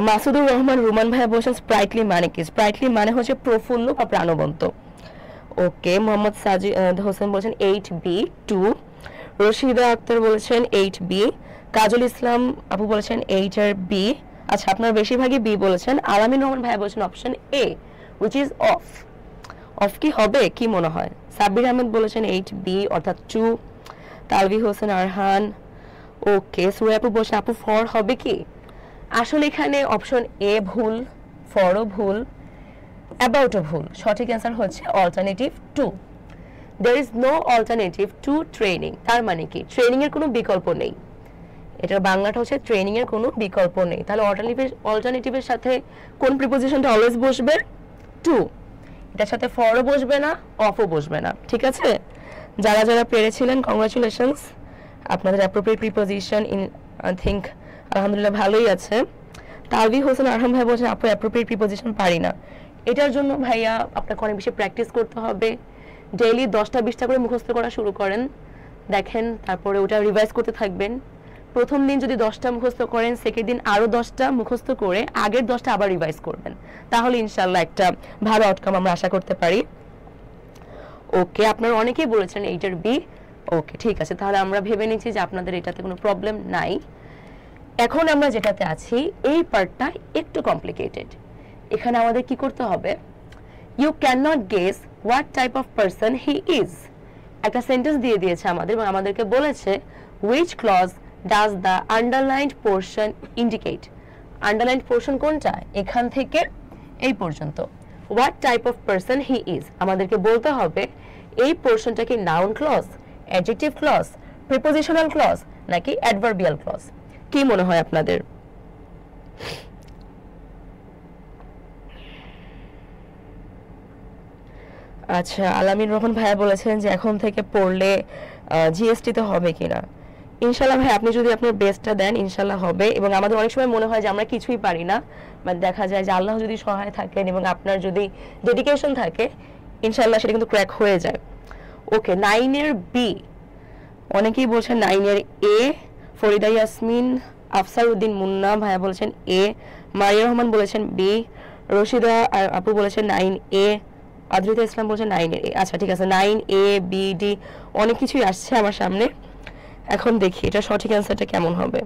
মাসুদুর রহমান রুমান ভাইয়া বলছেন স্প্রাইটলি মানে কি? স্প্রাইটলি মানে হচ্ছে প্রফুল্ল বা প্রাণবন্ত। ওকে, মোহাম্মদ সাজিদ হোসেন বলছেন 8B 2, রশিদা আক্তার বলেছেন 8B, কাজল ইসলাম আপু বলেছেন 8 এর বি। আচ্ছা, আপনারা বেশিরভাগই বি বলেছেন। আলামিন রহমান ভাইয়া বলেছেন option A, which is of. Of কি হবে কি মনে হয়? সাব্বির আহমেদ বলেছেন 8B অর্থাৎ 2, তালভি হোসেন আরহান। ওকে, সুরাই আপু বলছেন আপু ফর হবে কি? আসলে এখানে অপশন এ ভুল, ফরও ভুল, অ্যাবাউটও ভুল। সঠিক অ্যান্সার হচ্ছে alternative 2। there is no alternative to training, তার মানে কি ট্রেনিং এর কোনো বিকল্প নেই। এটার বাংলাটা হচ্ছে ট্রেনিং এর কোনো বিকল্প নেই। তাহলে অল্টারনেটিভের সাথে কোন প্রিপোজিশনটা অলওয়েজ বসবে? টু। এটার সাথে ফরও বসবে না, অফও বসবে না। ঠিক আছে, যারা যারা পেরেছিলেন কংগ্রাচুলেশনস, আপনাদের appropriate preposition in I think আলহামদুলিল্লাহ ভালোই আছে। তালভি হোসেন আরহাম ভাই বলছেন আপু অ্যাপ্রোপ্রিয়েট প্রিপোজিশন পারি না। এটার জন্য ভাইয়া আপনাকে অনেক বেশি প্র্যাকটিস করতে হবে। ডেইলি 10টা 20টা করে মুখস্থ করা শুরু করেন, দেখেন, তারপরে ওটা রিভাইজ করতে থাকবেন। প্রথম দিন যদি 10টা মুখস্থ করেন, সেকেন্ড দিন আরো 10টা মুখস্থ করে আগের 10টা আবার রিভাইজ করবেন, তাহলে ইনশাআল্লাহ একটা ভালো আউটকাম আমরা আশা করতে পারি। ওকে, আপনারা অনেকেই বলেছেন 8 এর বি। ওকে, ঠিক আছে, তাহলে আমরা ভেবে নিচ্ছি যে আপনাদের এটাতে কোনো প্রবলেম নাই। এখন আমরা যেটাতে আছি এই পার্টটা একটু কমপ্লিকেটেড। এখানে আমাদের কি করতে হবে? You can not guess what type of person he is. একটা সেন্টেন্স দিয়ে দিয়েছে আমাদের এবং আমাদেরকে বলেছে which clause does the underlined portion indicate? Underlined portion কোনটা? এখান থেকে এই পর্যন্ত। What type of person he is, আমাদেরকে বলতে হবে এই পোরশনটা কি noun clause, adjective clause, prepositional clause, নাকি অ্যাডভার্বিয়াল ক্লজ? কি মনে হয় আপনাদের? আচ্ছা, আলামিন রহমান ভাইয়া বলেছেন যে এখন থেকে পড়লে জিএসটি তে হবে কিনা। ইনশাআল্লাহ ভাই, আপনি যদি আপনার বেস্টটা দেন ইনশাআল্লাহ হবে। এবং আমাদের অনেক সময় মনে হয় যে আমরা কিছুই পারি না, বাট দেখা যায় যে আল্লাহ যদি সহায় থাকেন এবং আপনার যদি ডেডিকেশন থাকে, ইনশাআল্লাহ সেটা কিন্তু ক্র্যাক হয়ে যায়। ওকে, 9 এর বি, অনেকেই বলছেন 9 এর এ। ফরিদা ইয়াসমিন, আফসার উদ্দিন মুন্না ভাইয়া বলেছেন এ, মারিয়া রহমান বলেছেন বি, রশিদা আপু বলেছেন 9 এ, আদ্রিতা ইসলাম বলছেন 9 এর এ। আচ্ছা ঠিক আছে, 9 এ বি ডি অনেক কিছুই আসছে আমার সামনে। এখন দেখি এটা সঠিক অ্যান্সারটা কেমন হবে।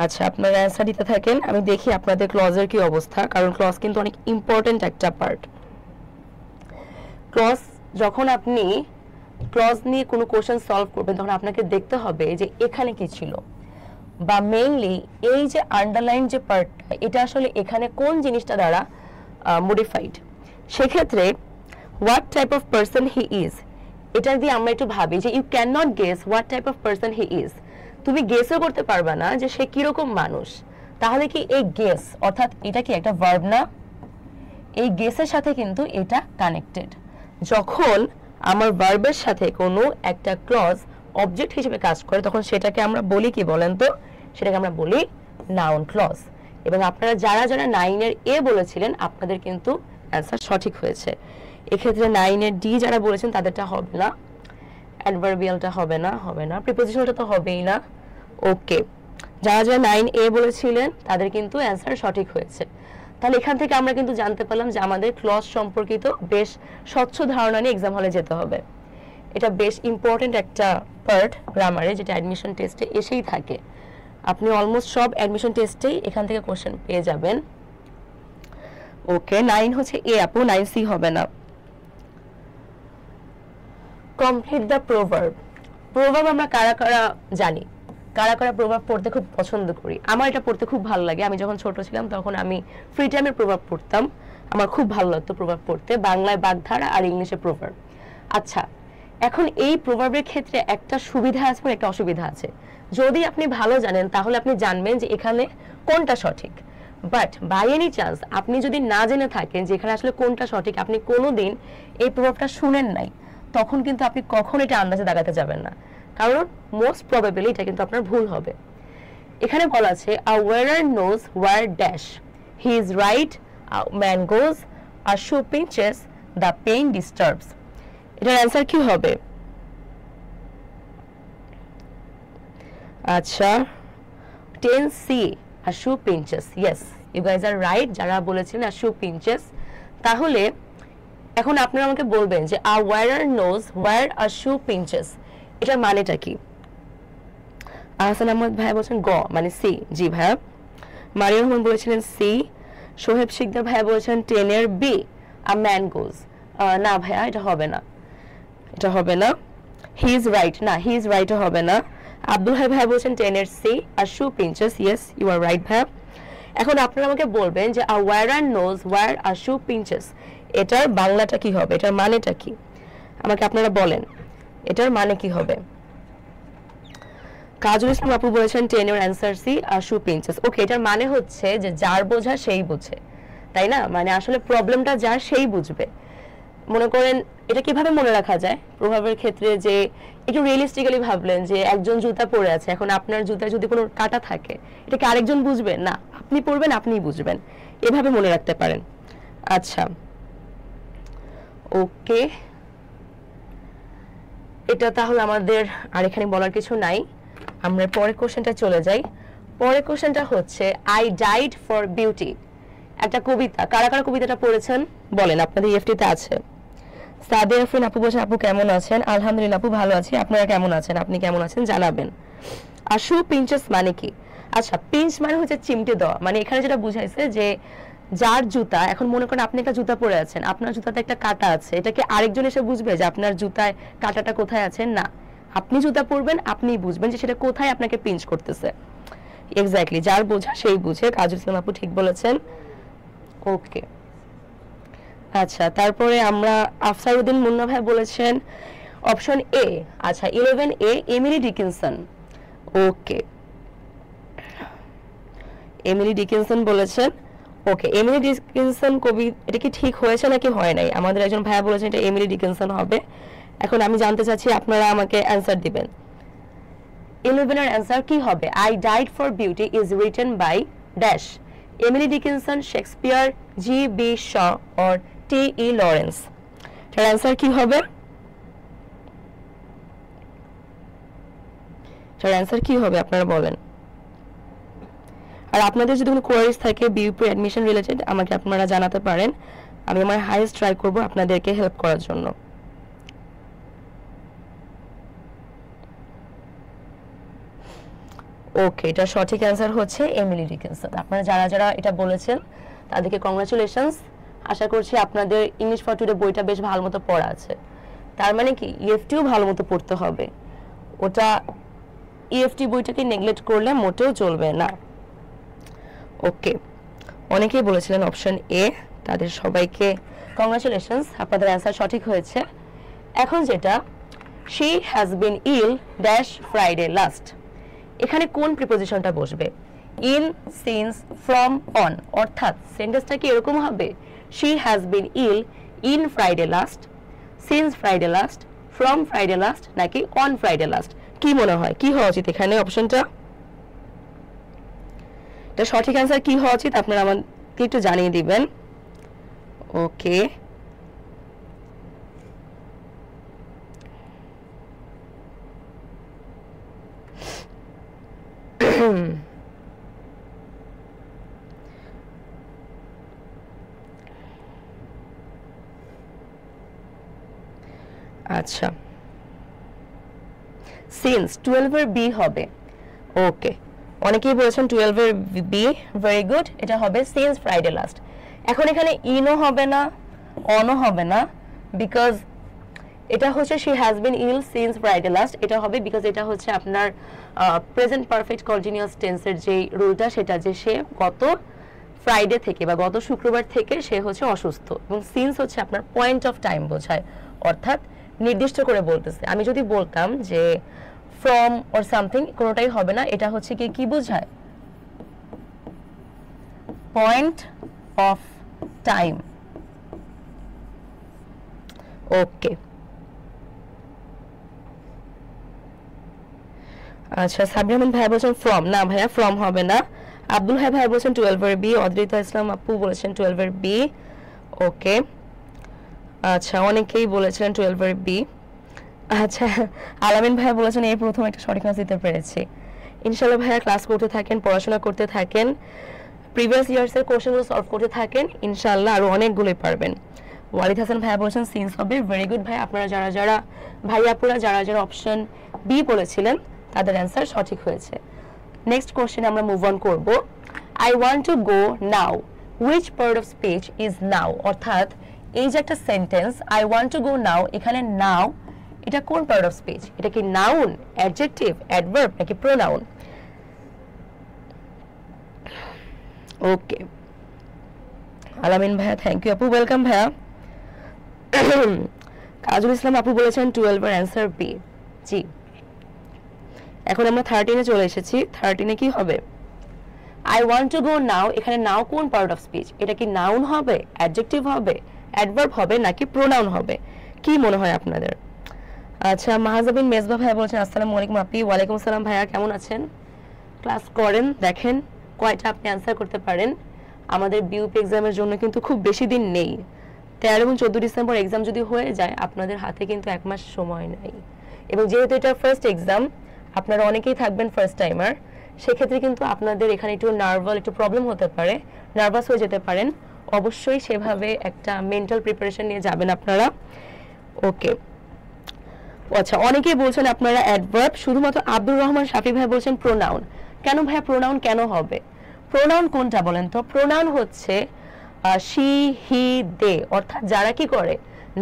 আচ্ছা, আপনারা অ্যান্সার দিতে থাকেন, আমি দেখি আপনাদের ক্লজের কি অবস্থা, কারণ ক্লজ কিন্তু অনেক ইম্পর্টেন্ট একটা পার্ট। ক্লজ, যখন আপনি ক্লজ নিয়ে কোনো কোশ্চেন সলভ করবেন তখন আপনাকে দেখতে হবে যে এখানে কি ছিল, বা মেইনলি এই যে আন্ডারলাইন যে পার্টটা, এটা আসলে এখানে কোন জিনিসটা দ্বারা মডিফাইড। সেক্ষেত্রে what type of person he is, এটা দিয়ে আমরা একটু ভাবি যে you can not guess what type of person he is. তুমি গেসও করতে পারবা না যে সে কিরকম মানুষ। তাহলে কি এই গেস, অর্থাৎ এটা কি একটা ভার্ব না? এই গেসের সাথে কিন্তু এটা কানেক্টেড। যখন আমার ভার্বের সাথে কোনো একটা ক্লজ অবজেক্ট হিসেবে কাজ করে তখন সেটাকে আমরা বলি কি বলেন তো, সেটাকে আমরা বলি নাউন ক্লজ। এবং আপনারা যারা যারা 9 এর এ বলেছিলেন আপনাদের কিন্তু অ্যান্সার সঠিক হয়েছে। এক্ষেত্রে 9 এর ডি যারা বলেছেন তাদেরটা হবে না, অ্যাডভার্বিয়ালটা হবে না, প্রিপোজিশনালটা তো হবেই না। ওকে, যারা যারা 9A বলেছিলেন তাদের কিন্তু অ্যান্সার সঠিক হয়েছে। তাহলে এখান থেকে আমরা কিন্তু জানতে পারলাম যে আমাদের ক্লজ সম্পর্কিত বেশ স্বচ্ছ ধারণা নিয়ে এক্সাম হলে যেতে হবে। এটা বেশ ইম্পর্টেন্ট একটা পার্ট গ্রামারে, যেটা অ্যাডমিশন টেস্টে এসেই থাকে। আপনি অলমোস্ট সব অ্যাডমিশন টেস্টেই এখান থেকে কোশ্চেন পেয়ে যাবেন। ওকে, 9 হচ্ছে এ আপু, 9C হবে না। Complete the proverb. প্রভার্ব আমরা কারা কারা জানি, কারা কারা প্রভাব পড়তে খুব পছন্দ করি? আমার এটা পড়তে খুব ভালো লাগে। আমি যখন ছোট ছিলাম তখন আমি ফ্রি টাইমে প্রভাব পড়তাম, আমার খুব ভালো লাগতো প্রভাব পড়তে, বাংলায় বাগধারা আর ইংলিশে প্রভাব। আচ্ছা, এখন এই প্রভাবের ক্ষেত্রে একটা সুবিধা আছে একটা অসুবিধা আছে। যদি আপনি ভালো জানেন তাহলে আপনি জানবেন যে এখানে কোনটা সঠিক, বাট বাই এনি চান্স আপনি যদি না জেনে থাকেন যে এখানে আসলে কোনটা সঠিক, আপনি কোনোদিন এই প্রভাবটা শুনেন নাই, তখন কিন্তু আপনি কখন এটা আন্দাজে দাগাতে যাবেন না, কারণ মোস্ট প্রবাবলি এটা কিন্তু আপনার ভুল হবে। এখানে বলা আছে a ওয়ারার knows war dash, he is right, a man goes, a shoe pinches, the pain disturbs. এটার অ্যান্সার কি হবে? আচ্ছা, 10C, a shoe pinches. Yes, you guys are right. যারা বলেছিলেন a shoe pinches, তাহলে এখন আপনারা আমাকে বলবেন যে a wearer knows where a shoe pinches, এটার মানেটা কি? আহসান আহমদ ভাইয়া বলছেন গ মানে সি। জি ভাইয়া। মারিয়া রহমান বলেছিলেন সি। সোহেব শিকদার ভাইয়া বলেছেন 10 এর বি, a man goes। না ভাইয়া, এটা হবে না, এটা হবে না। হি ইজ রাইট, না হি ইজ রাইটও হবে না। আব্দুল হাই ভাই বলছেন 10 এর সি, আর shoe pinches. Yes, you are right ভাই। এখন আপনারা আমাকে বলবেন যে আ ওয়ারার নোজ ওয়ার আর শু পিঞ্চেস, এটার বাংলাটা কি হবে, এটার মানেটা কি? আমাকে আপনারা বলেন এটার মানে কি হবে। কাজল ইসলাম আপু বলেছেন 10 এর অ্যান্সার সি, আর শু পিঞ্চেস। ওকে, এটার মানে হচ্ছে যে যার বোঝা সেই বুঝে, তাই না? মানে আসলে প্রবলেমটা যার সেই বুঝবে। মনে করেন এটা কিভাবে মনে রাখা যায় প্রভাবের ক্ষেত্রে, যে একটু রিয়েলিস্টিক্যালি ভাবলেন যে একজন জুতা পরে আছে, এখন আপনার জুতায় যদি কোনো কাটা থাকে এটা কি আরেকজন বুঝবে? না, আপনি পরবেন আপনিই বুঝবেন, এভাবে মনে রাখতে পারেন। আচ্ছা, ওকে, এটা তাহলে আমাদের আর এখানে বলার কিছু নাই। আমরা পরের কোশ্চেনটা চলে যাই। পরের কোশ্চেনটা হচ্ছে আই ডাইড ফর বিউটি, একটা কবিতা। কারা কারা কবিতাটা পড়েছেন বলেন, আপনাদের ইএফটিতে আছে। সাদে আফরিন আপু বলছেন আপু কেমন আছেন? আলহামদুলিল্লাহ আপু ভালো আছি, আপনারা কেমন আছেন? আপনি কেমন আছেন জানাবেন। আর শু পিঞ্চেস মানে কি? আচ্ছা, পিঞ্চ মানে হচ্ছে চিমটে দেওয়া, মানে এখানে যেটা বুঝাইছে যে যার জুতা, এখন মনে করেন আপনি একটা জুতা পরে আছেন, আপনার জুতাতে একটা কাটা আছে, এটা কি আরেকজন এসে বুঝবে যে আপনার জুতায় কাটাটা কোথায় আছে? না, আপনি জুতা পরবেন আপনিই বুঝবেন যে সেটা কোথায় আপনাকে পিঞ্চ করতেছে। এক্স্যাক্টলি, যার বোঝা সেই বুঝে। কাজল ইসলাম আপু ঠিক বলেছেন। ওকে, আচ্ছা, তারপরে আমরা আফসারউদ্দিন মুন্না ভাই বলেছেন অপশন এ। আচ্ছা, 11A এমিলি ডিকিনসন। ওকে, এমিলি ডিকিনসন বলেছেন। ওকে, এমিলি ডিকিনসন কবি, এটা কি ঠিক হয়েছে নাকি হয় নাই? আমাদের একজন ভাইয়া বলেছেন এটা এমিলি ডিকিনসন হবে। এখন আমি জানতে চাচ্ছি, আপনারা আমাকে অ্যান্সার দিবেন। 11 এর অ্যান্সার কি হবে? I died for beauty is written by dash, Emily Dickinson, Shakespeare, G B. Shaw or T E. Lawrence. এর অ্যান্সার কি হবে? এর অ্যান্সার কি হবে আপনারা বলেন। আর আপনাদের যদি কোনো কোয়ারিজ থাকে বিইউপি অ্যাডমিশন রিলেটেড আমাকে আপনারা জানাতে পারেন, আমি আমার হাইয়েস্ট ট্রাই করব আপনাদেরকে হেল্প করার জন্য। ওকে, এটা সঠিক অ্যান্সার হচ্ছে এমিলি ডিকিনসন। আপনারা যারা যারা এটা বলেছেন তাদেরকে কংগ্রাচুলেশনস। আশা করছি আপনাদের ইংলিশ ফর টুডে বইটা বেশ ভালো মতো পড়া আছে। তার মানে কি ইএফটিও ভালো মতো পড়তে হবে, ওটা ইএফটি বইটাকে নেগলেক্ট করলে মোটেও চলবে না। ওকে, অনেকেই বলেছিলেন অপশন এ, তাদের সবাইকে কংগ্রাচুলেশনস, আপনাদের অ্যান্সার সঠিক হয়েছে। এখন যেটা, she has been ill dash Friday last, এখানে কোন প্রিপোজিশনটা বসবে? ইন, সিন্স, ফ্রম, অন, অর্থাৎ সেন্টেন্সটা কি এরকম হবে? She has been ill in Friday last, since Friday last, from Friday last নাকি অন ফ্রাইডে লাস্ট? কি মনে হয় কি হওয়া উচিত এখানে অপশনটা? এটা সঠিক অ্যান্সার কি হওয়া উচিত আপনারা আমাকে একটু জানিয়ে দিবেন। ওকে, আচ্ছা সিন্স 12 এর বি হবে। ওকে, অনেকেই বলেছেন 12 এর বি, ভেরি গুড, এটা হবে সিন্স ফ্রাইডে লাস্ট। এখন এখানে ইনও হবে না, অনও হবে না, বিকজ এটা হচ্ছে she has been ill since Friday last, এটা হবে বিকজ এটা হচ্ছে আপনার প্রেজেন্ট পারফেক্ট কন্টিনিউয়াস টেন্সের যে রুলটা, সেটা যে সে গত ফ্রাইডে থেকে বা গত শুক্রবার থেকে সে হচ্ছে অসুস্থ, এবং সিন্স হচ্ছে আপনার পয়েন্ট অফ টাইম বোঝায়, অর্থাৎ নির্দিষ্ট করে বলতেছে। আমি যদি বলতাম যে ফ্রম অর সামথিং, কোনোটাই হবে না, এটা হচ্ছে কি বোঝায়? Point of time. ওকে, আচ্ছা সাবির রহমান ভাইয়া বলছেন ফ্রম, না ভাইয়া ফ্রম হবে না। আব্দুল হাই ভাইয়া বলছেন 12 এর বি, অদ্রিতা ইসলাম আপু বলেছেন 12 এর বি। ওকে, আচ্ছা অনেকেই বলেছেন 12 এর বি। আচ্ছা আলামিন ভাইয়া বলেছেন এই প্রথম একটা সঠিক আনসার দিতে পেরেছি। ইনশাআল্লাহ ভাইয়া ক্লাস করতে থাকেন, পড়াশোনা করতে থাকেন, প্রিভিয়াস ইয়ার্স এর কোশ্চেনগুলো সলভ করতে থাকেন, ইনশাআল্লাহ আরো অনেকগুলোই পারবেন। ওয়ালিদ হাসান ভাইয়া বলেছেন সিন্স হবে, ভেরি গুড ভাই, আপনারা যারা ভাইয়াপুরা যারা অপশন বি বলেছিলেন তাদের অ্যান্সার সঠিক হয়েছে। নেক্সট কোশ্চেন আমরা মুভ অন করব। I want to go now, which part of speech is now? অর্থাৎ এই যে একটা sentence I want to go now, এখানে নাও এটা কোন পার্ট অফ স্পিচ? এটা কি নাউন, অ্যাডজেক্টিভ, অ্যাডভার্ব নাকি প্রোনাউন? ওকে, আলামিন ভাইয়া থ্যাংক ইউ আপু, ওয়েলকাম ভাইয়া। কাজল ইসলাম আপু বলেছেন 12 এর অ্যান্সার বি। জি, এখন আমরা 13 চলে এসেছি। 13 কি হবে? I want to go now, এখানে নাও কোন পার্ট অফ স্পিচ? এটা কি নাউন হবে, অ্যাডজেক্টিভ হবে, অ্যাডভার্ব হবে নাকি প্রোনাউন হবে? কি মনে হয় আপনাদের? আচ্ছা মাহাজাবিন মেজবা ভাইয়া বলছেন আসসালামু আলাইকুম আপনি। ওয়ালাইকুম আসসালাম ভাইয়া, কেমন আছেন? ক্লাস করেন, দেখেন কয়টা আপনি অ্যান্সার করতে পারেন। আমাদের বিউপি এক্সামের জন্য কিন্তু খুব বেশি দিন নেই, 13 এবং 14 ডিসেম্বর এক্সাম যদি হয়ে যায় আপনাদের হাতে কিন্তু 1 মাস সময় নাই, এবং যেহেতু এটা ফার্স্ট এক্সাম আপনারা অনেকেই থাকবেন ফার্স্ট টাইমার, সেক্ষেত্রে কিন্তু আপনাদের এখানে একটু একটু প্রবলেম হতে পারে, নার্ভাস হয়ে যেতে পারেন। অবশ্যই সেভাবে একটা মেন্টাল প্রিপারেশন নিয়ে যাবেন আপনারা। ওকে, আচ্ছা অনেকেই বলছেন আপনারা অ্যাডভার্ব, শুধুমাত্র আব্দুর রহমান শাফি ভাই বলছেন প্রোনাউন। কেন ভাইয়া প্রোনাউন কেন হবে? প্রোনাউন কোনটা বলেন তো? প্রোনাউন হচ্ছে শি, হি, দে, অর্থাৎ যারা কি করে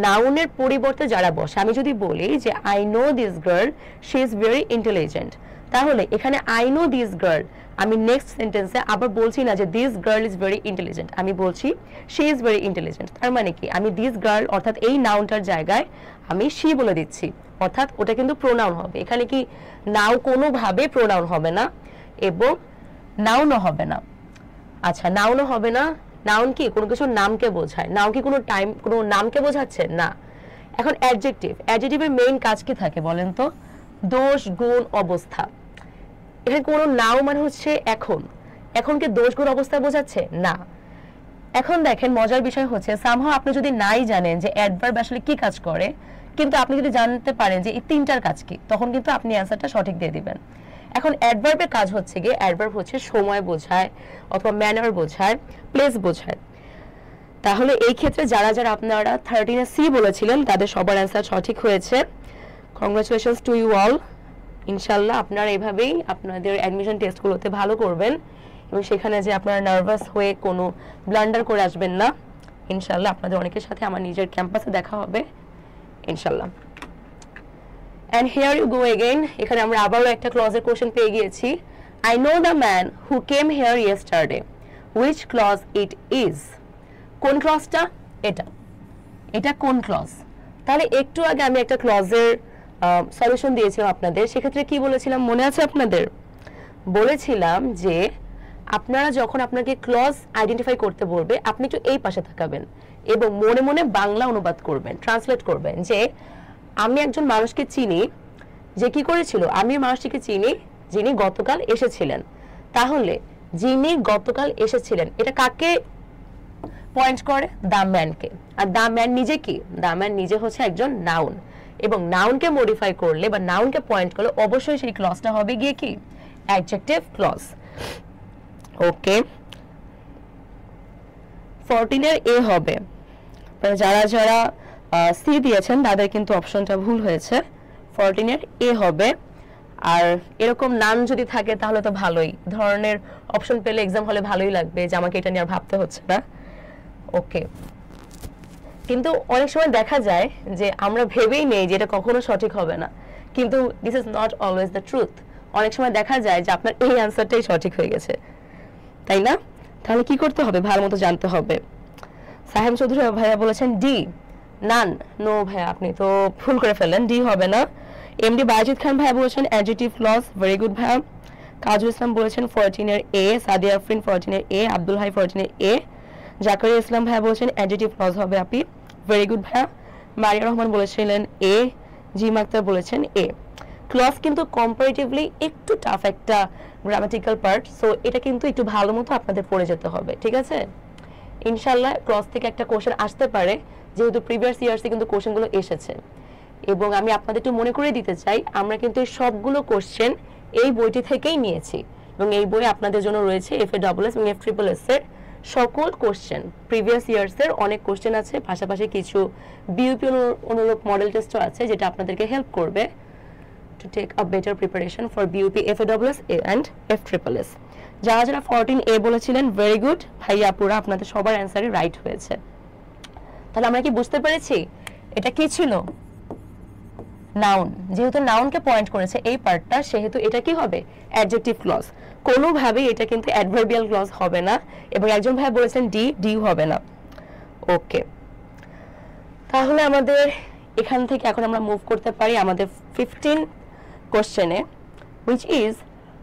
নাউনের পরিবর্তে যারা বসে। আমি যদি বলি যে I know this girl, she is very intelligent, তাহলে এখানে আই নো দিস গার্ল, আমি নেক্সট সেন্টেন্সে আবার বলছি না যে this girl is very intelligent, আমি বলছি শি ইজ ভেরি ইন্টেলিজেন্ট। তার মানে কি আমি দিস গার্ল অর্থাৎ এই নাউনটার জায়গায় আমি শি বলে দিচ্ছি, অর্থাৎ ওটা কিন্তু প্রোনাউন হবে। এখানে কি নাও কোনোভাবে প্রোনাউন হবে না এবং নাউনও হবে না। আচ্ছা নাউনও হবে না, নাউন কি কোনো কিছুর নামকে বোঝায়, নাউন কি কোনো নামকে বোঝাচ্ছে না। এখন অ্যাডজেক্টিভ, অ্যাডজেক্টিভের মেইন কাজ কি থাকে বলেন তো? দোষ, গুণ, অবস্থা। এখানে কোনো নাও মানে হচ্ছে এখন কি দোষ, গুণ, অবস্থা বোঝাচ্ছে না। এখন দেখেন মজার বিষয় হচ্ছে সামহাও আপনি যদি নাই জানেন যে অ্যাডভার্ব আসলে কি কাজ করে, কিন্তু আপনি যদি জানতে পারেন যে এই তিনটার কাজ কি, তখন কিন্তু আপনি অ্যান্সারটা সঠিক দিয়ে দিবেন। এখন অ্যাডভার্বের কাজ হচ্ছে গিয়ে অ্যাডভার্ব হচ্ছে সময় বোঝায় অথবা ম্যানার বোঝায়, প্লেস বোঝায়। তাহলে এই ক্ষেত্রে যারা আপনারা 13 সি বলেছিলেন তাদের সবার অ্যান্সার সঠিক হয়েছে। Congratulations to you all. ইনশাআল্লাহ আপনারা এভাবেই আপনাদের অ্যাডমিশন টেস্টগুলোতে ভালো করবেন এবং সেখানে যে আপনারা নার্ভাস হয়ে কোনো ব্লান্ডার করে আসবেন না। ইনশাআল্লাহ আপনাদের অনেকের সাথে আমার নিজের ক্যাম্পাসে দেখা হবে ইনশাআল্লাহ। And here you go again, এখানে আমরা আবারও একটা ক্লজের কোশ্চেন পেয়ে গিয়েছি। I know the man who came here yesterday. Which clause it is? কোন ক্লজটা? এটা কোন ক্লজ? তাহলে একটু আগে আমি একটা ক্লজের সলিউশন দিয়েছিলাম আপনাদের, সেক্ষেত্রে কি বলেছিলাম মনে আছে আপনাদের? বলেছিলাম যে আপনারা যখন আপনাকে ক্লজ আইডেন্টিফাই করতে বলবে আপনি একটু এই পাশে তাকাবেন এবং মনে মনে বাংলা অনুবাদ করবেন, ট্রান্সলেট করবেন যে আমি একজন মানুষকে চিনি যে কি করেছিল, আমি মানুষটিকে চিনি যিনি গতকাল এসেছিলেন। তাহলে যিনি গতকাল এসেছিলেন এটা কাকে পয়েন্ট করে? দ্য ম্যানকে। আর দ্য ম্যান নিজে কি? দ্য ম্যান নিজে হচ্ছে একজন নাউন, এবং নাউনকে মডিফাই করলে বা নাউনকে পয়েন্ট করলে অবশ্যই সেই ক্লজটা হবে গিয়ে কি? Adjective clause. ওকে, 14 এর এ হবে। যারা যারা সি দিয়েছেন তাদের কিন্তু অপশনটা ভুল হয়েছে। 14 এর এ হবে। আর এরকম নাম যদি থাকে তাহলে তো ভালোই, ধরনের অপশন পেলে এক্সাম হলে ভালোই লাগবে যে আমাকে এটা নিয়ে আর ভাবতে হচ্ছে না। ওকে, কিন্তু অনেক সময় দেখা যায় যে আমরা ভেবেই নেই যে এটা কখনো সঠিক হবে না, কিন্তু this is not always the truth. অনেক সময় দেখা যায় যে আপনার এই অ্যান্সারটাই সঠিক হয়ে গেছে, তাই না? তাহলে কি করতে হবে? ভালো মতো জানতে হবে। সাহেব চৌধুরী ভাইয়া বলেছেন ডি, নান। নো ভাইয়া, আপনি তো ভুল করে ফেললেন, ডি হবে না। এমডি বাজিদ খান ভাইয়া বলেছেন অ্যাডজেক্টিভ ক্লজ, ভেরি গুড ভাইয়া। কাজুল ইসলাম বলেছেন 14 এর এ, সাদিয়া আফরিন 14 এর এ, আব্দুল হাই 14 এর এ। জাকারিয়া ইসলাম ভাইয়া বলেছেন অ্যাডজেক্টিভ ক্লজ হবে আপি, ভেরি গুড ভাইয়া। মারিয়া রহমান বলেছিলেন এ, জিম আক্তার বলেছেন এ। ক্লজ কিন্তু কম্পারেটিভলি একটু টাফ একটা গ্রামাটিক্যাল পার্ট, সো এটা কিন্তু একটু ভালো মতো আপনাদের পড়ে যেতে হবে, ঠিক আছে? ইনশাআল্লাহ ক্লজ থেকে একটা কোশ্চেন আসতে পারে, যেহেতু প্রিভিয়াস ইয়ার্সে কিন্তু কোশ্চেনগুলো এসেছে। এবং আমি আপনাদের একটু মনে করে দিতে চাই, আমরা কিন্তু এই সবগুলো কোশ্চেন এই বইটি থেকেই নিয়েছি, এবং এই বই আপনাদের জন্য রয়েছে FASS এবং FSSS এর সকল কোশ্চেন। প্রিভিয়াস ইয়ার্সের অনেক কোশ্চেন আছে, পাশাপাশি কিছু বিউপি অনুরূপ মডেল টেস্টও আছে, যেটা আপনাদেরকে হেল্প করবে to take a better preparation for BUP, FASS and FSSS. যারা যারা 14A বলেছিলেন ভেরি গুড ভাইয়া, পুরো আপনাদের সবার অ্যান্সারই রাইট হয়েছে। তাহলে আমরা কি বুঝতে পেরেছি এটা কি ছিল? নাউন। যেহেতু নাউনকে পয়েন্ট করেছে এই পার্টটা, সেহেতু এটা কি হবে? Adjective clause. কোনোভাবেই এটা কিন্তু অ্যাডভার্বিয়াল ক্লজ হবে না, এবং একজন ভাই বলেছেন ডি, ডি হবে না। ওকে, তাহলে আমাদের এখান থেকে এখন আমরা মুভ করতে পারি আমাদের 15 কোশ্চেনে, which is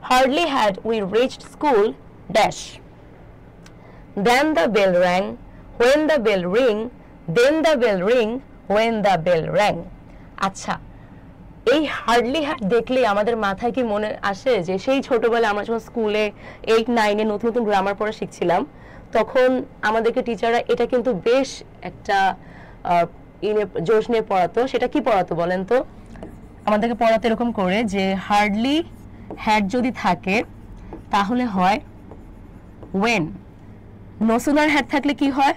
hardly had we reached school dash, then the bell rang, when the bell ring, then the bell ring, when the bell rang. আচ্ছা, এই হার্ডলি হ্যাড দেখলে আমাদের মাথায় কি মনে আসে যে সেই ছোটবেলায় আমরা যখন স্কুলে 8-9-এ নতুন নতুন গ্রামার পড়া শিখছিলাম, তখন আমাদেরকে টিচাররা এটা কিন্তু বেশ একটা জোশ নিয়ে পড়াতো। সেটা কি পড়াতো বলেন তো? আমাদেরকে পড়াতো এরকম করে যে হার্ডলি হ্যাড যদি থাকে তাহলে হয় ওয়েন, নো সুনার হ্যাড থাকলে কি হয়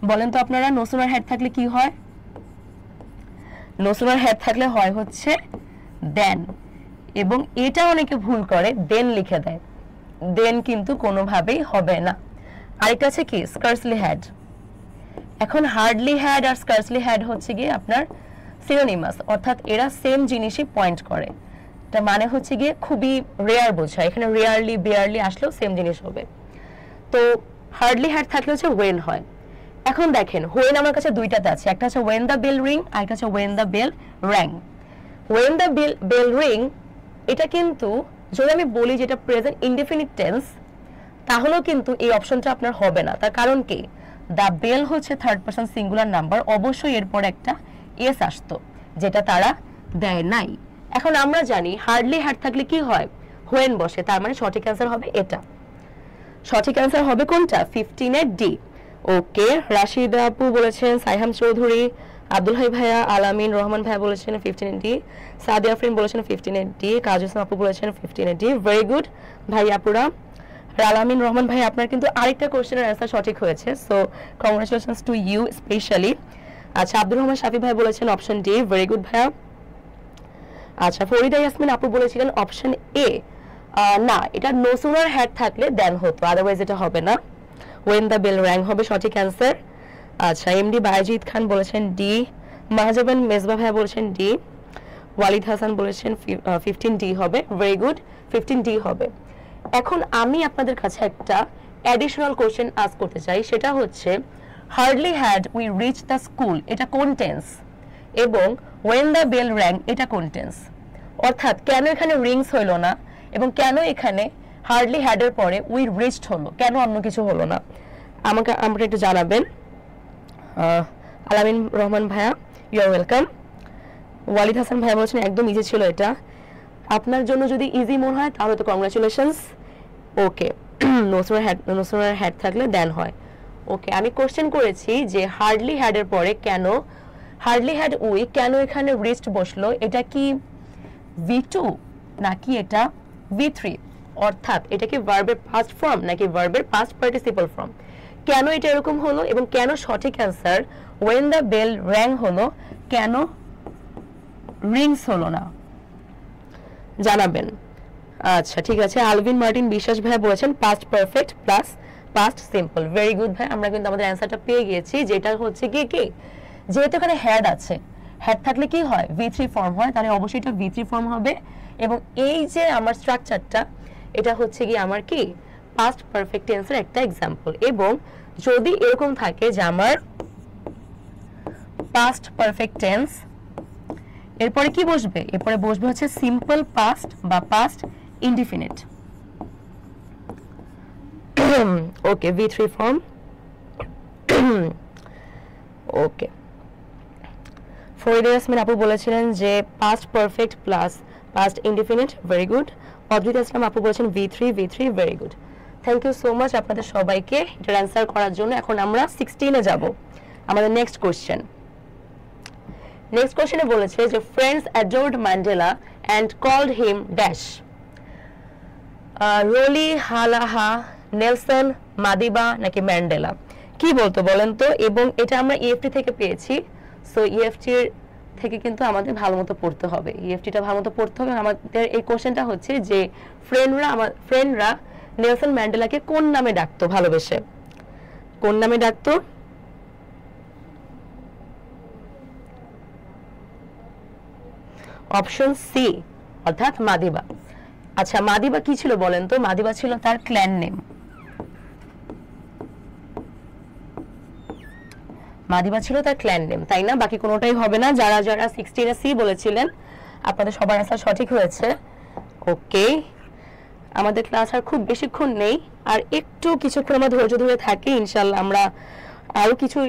বলেন তো আপনারা? নো সুনার হ্যাড থাকলে কি হয়? নো সুনার হ্যাড থাকলে হয় হচ্ছে দেন, এবং এটা অনেকে ভুল করে দেন লিখে দেয়। দেন কিন্তু কোনোভাবেই হবে না। আরেকটা আছে কি স্কার্সলি হ্যাড। এখন হার্ডলি হ্যাড আর স্কার্সলি হ্যাড হচ্ছে গিয়ে আপনার সিনোনিমাস, অর্থাৎ এরা সেম জিনিসই পয়েন্ট করে। এটা মানে হচ্ছে গিয়ে খুবই রেয়ার বোঝায়, এখানে রেয়ারলি বেয়ারলি আসলেও সেম জিনিস হবে। তো হার্ডলি হ্যাড থাকলে হচ্ছে ওয়েন হয়। এখন দেখেন ওয়েন আমার কাছে দুইটাতে আছে, একটা হচ্ছে ওয়েন দ্য বেল রিং, আর একটা হচ্ছে when the bell rang. When the bell ring এটা কিন্তু যদি আমি বলি যেটা প্রেজেন্ট ইনডেফিনিট টেন্স, তাহলেও কিন্তু এই অপশনটা আপনার হবে না। তার কারণ কি? দ্য বেল হচ্ছে থার্ড পারসন সিঙ্গুলার নাম্বার, অবশ্যই এরপর একটা এস আসতো, যেটা তারা দেয় নাই। এখন আমরা জানি হার্ডলি হ্যাড থাকলে কি হয়? হোয়েন বসে, তার মানে সঠিক অ্যান্সার হবে এটা। সঠিক অ্যান্সার হবে কোনটা? 15 এর ডি। ওকে, রাশিদা আপু বলেছেন, সাইহাম চৌধুরী, আব্দুল হাই ভাইয়া, আলামিন রহমান ভাইয়া বলেছেন 15 এর ডি, সাদিয়া আফরিন বলেছেন 15 এর ডি, কাজী ইসলাম আপু বলেছেন 15 এর ডি। ভেরি গুড ভাই আপুরা। আলামিন রহমান ভাই আপনার কিন্তু আরেকটা কোশ্চেনের অ্যান্সার সঠিক হয়েছে, so congratulations to you specially. আচ্ছা, আব্দুর রহমান শাফি ভাই বলেছেন অপশন ডি, ভেরি গুড ভাইয়া। আচ্ছা, ফরিদা ইয়াসমিন আপু বলেছিলেন অপশন এ। না, এটা নো সুনার হ্যাড থাকলে দেন হতো, আদারওয়াইজ এটা হবে না। ওয়েন দ্য বেল র্যাং হবে সঠিক অ্যান্সার। আচ্ছা, এমডি বাজিদ খান বলেছেন ডি, মাহজাবান মেজবা ভাইয়া বলেছেন ডি, ওয়ালিদ হাসান বলেছেন 15 ডি হবে। ভেরি গুড, 15 ডি হবে। এখন আমি আপনাদের কাছে একটা অ্যাডিশনাল কোশ্চেন আস্ক করতে চাই, সেটা হচ্ছে hardly had we reach the school এটা কোন টেন্স, এবং ওয়েন দ্য বেল র্যাং এটা কোন টেন্স? অর্থাৎ কেন এখানে রিংস হইল না, এবং কেন এখানে হার্ডলি হ্যাড এর পরে উই রিচড হলো, কেন অন্য কিছু হলো না? আমাকে একটু জানাবেন। আলামিন রহমান ভাইয়া, you are welcome. Walid Hasan ভাইয়া বলছেন একদম ইজি ছিল এটা। আপনার জন্য যদি ইজি মনে হয় তাহলে তো কংগ্রাচুলেশনস। ওকে, নোসরার হ্যাড থাকলে দেন হয়। ওকে, আমি কোশ্চেন করেছি যে হার্ডলি হ্যাড এর পরে কেন হার্ডলি হ্যাড উই, কেন এখানে রিচড বসলো? এটা কি V2 নাকি এটা V3? অর্থাৎ এটা কি ভার্বের পাস্ট ফর্ম নাকি ভার্বের পাস্ট পার্টিসিপল ফর্ম? কেন এটা এরকম হলো এবং কেন সঠিক answer when the bell rang হলো, কেন রিংস হলো না? জানাবেন। আচ্ছা ঠিক আছে, আলভিন মার্টিন বিশ্বাস ভাই বলেছেন past perfect plus past simple. Very good ভাই, আমরা কিন্তু আমাদের অ্যান্সারটা পেয়ে গিয়েছি, যেটা হচ্ছে কি যেহেতু এখানে হ্যাড আছে, হ্যাড থাকলে কি হয়? V3 ফর্ম হয়, তাহলে অবশ্যই এটা V3 ফর্ম হবে। এবং এই যে আমার স্ট্রাকচারটা, এটা হচ্ছে কি আমার কি পাস্ট পারফেক্ট টেন্সের একটা এক্সাম্পল। এবং যদি এরকম থাকে যে আমার পাস্ট পারফেক্ট টেন্স, এরপরে কি বসবে? এরপরে বসবে হচ্ছে সিম্পল পাস্ট বা past indefinite. Okay, V3 form. Okay, Farida Yasmin আপু বলেছিলেন যে past perfect plus past indefinite. Very good. Adrita Islam আপু বলেছেন V3। Very good, thank you so much আপনাদের সবাইকে এটার অ্যান্সার করার জন্য। এখন আমরা 16-এ যাব, আমাদের নেক্সট কোশ্চেন। নেক্সট কোশ্চেনে বলেছে যে friends adored Mandela and called him dash. Rolihlahla, Nelson, Madiba নাকি ম্যান্ডেলা? কি বলতো বলেন তো? এবং এটা আমরা EFT থেকে পেয়েছি, সো EFT থেকে কিন্তু আমাদের ভালো মতো পড়তে হবে, EFTটা ভালো মতো পড়তে হবে। আমাদের এই কোশ্চেনটা হচ্ছে যে ফ্রেন্ডরা নেলসন ম্যান্ডেলাকে কোন নামে ডাকতো ভালোবেসে? কোন নামে ডাকতো? অপশন সি, অর্থাৎ মাদিবা। আচ্ছা, মাদিবা কি ছিল বলেন তো? মাদিবা ছিল তার ক্ল্যান নেম। মাদিবা ছিল তার ক্ল্যান নেম, তাই না? বাকি কোনোটাই হবে না। যারা 16-এ সি বলেছিলেন আপনাদের সবার আনসার সঠিক হয়েছে। ওকে, আমাদের ক্লাস আর খুব বেশিক্ষণ নেই, আর একটু কিছুক্ষণ আমরা ধৈর্য ধরে থাকি, ইনশাআল্লাহ আমরা আরো কিছু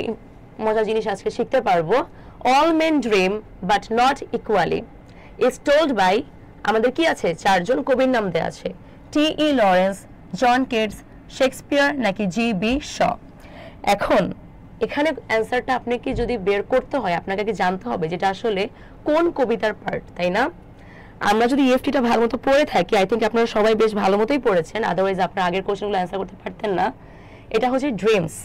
মজার জিনিস আজকে শিখতে পারবো। All men dream but not equally is told by, আমাদের কি আছে? 4 জন কবির নাম দেওয়া আছে। T.E. লরেন্স, জন কেটস, শেক্সপিয়ার নাকি G.B. শ? এখন এখানে অ্যান্সারটা আপনাকে যদি বের করতে হয়, আপনাকে কি জানতে হবে যেটা আসলে কোন কবিতার পার্ট, তাই না? আমরা যদি EFTটা ভালো মতো পড়ে থাকি, আই থিঙ্ক আপনারা সবাই বেশ ভালো মতোই পড়েছেন, আদারওয়াইজ আপনারা আগের কোশ্চেনগুলো অ্যান্সার করতে পারতেন না। এটা হচ্ছে ড্রিমস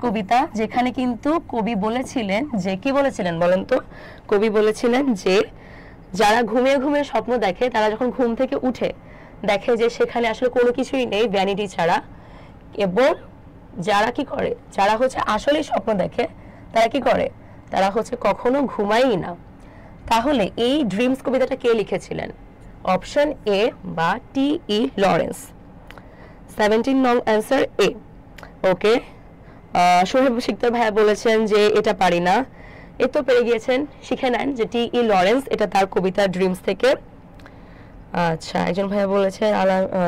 কবিতা, যেখানে কিন্তু কবি বলেছিলেন যে, কি বলেছিলেন বলেন তো? কবি বলেছিলেন যে যারা ঘুমিয়ে ঘুমিয়ে স্বপ্ন দেখে, তারা যখন ঘুম থেকে উঠে দেখে যে সেখানে আসলে কোনো কিছুই নেই ভ্যানিটি ছাড়া। এবং যারা কি করে, যারা হচ্ছে আসলে স্বপ্ন দেখে, তারা কি করে? তারা হচ্ছে কখনো ঘুমায়ই না। তাহলে এই ড্রিমস কবিতাটা কে লিখেছিলেন? অপশন এ বা T.E. লরেন্স। 17 নং অ্যান্সার এ। ওকে, সোহেব শিকদার ভাইয়া বলেছেন যে এটা পারি না। এ তো পেরে গিয়েছেন, শিখে নেন যে T.E. লরেন্স, এটা তার কবিতা ড্রিমস থেকে। আচ্ছা, একজন ভাইয়া বলেছেন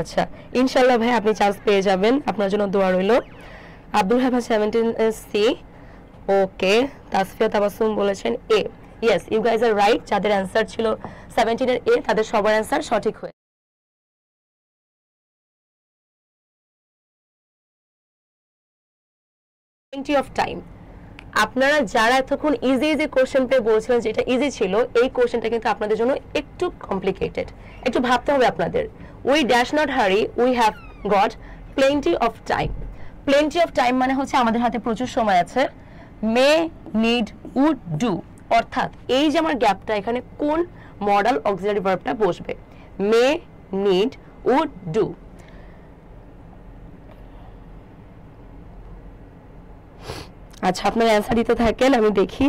আচ্ছা ইনশাআল্লাহ ভাই আপনি চান্স পেয়ে যাবেন, আপনার জন্য দোয়া রইল। আব্দুল হাফা 17 সি। ওকে, তাসফিয়া তাবাসসুম বলেছেন A. Yes, you guys are right. যাদের অ্যান্সার ছিল 17 এর এ, তাদের সবার অ্যান্সার সঠিক হয়ে। Plenty of time. আপনারা যারা এতক্ষণ ইজি কোশ্চেন পেয়ে বলছিলেন যে এটা ইজি ছিল, এই কোশ্চেনটা কিন্তু আপনাদের জন্য একটু কমপ্লিকেটেড। একটু ভাবতে হবে আপনাদের। উই ড্যাশ নট হারি, we have got plenty of time. Plenty of time মানে হচ্ছে আমাদের হাতে প্রচুর সময় আছে। মে, নিড, উড, ডু, অর্থাৎ এই যে আমার গ্যাপটা, এখানে কোন মডাল অক্সিলারি ভার্বটা বসবে? মে, নিড, উড, ডু। আচ্ছা, আপনার অ্যান্সার দিতে থাকেন, আমি দেখি।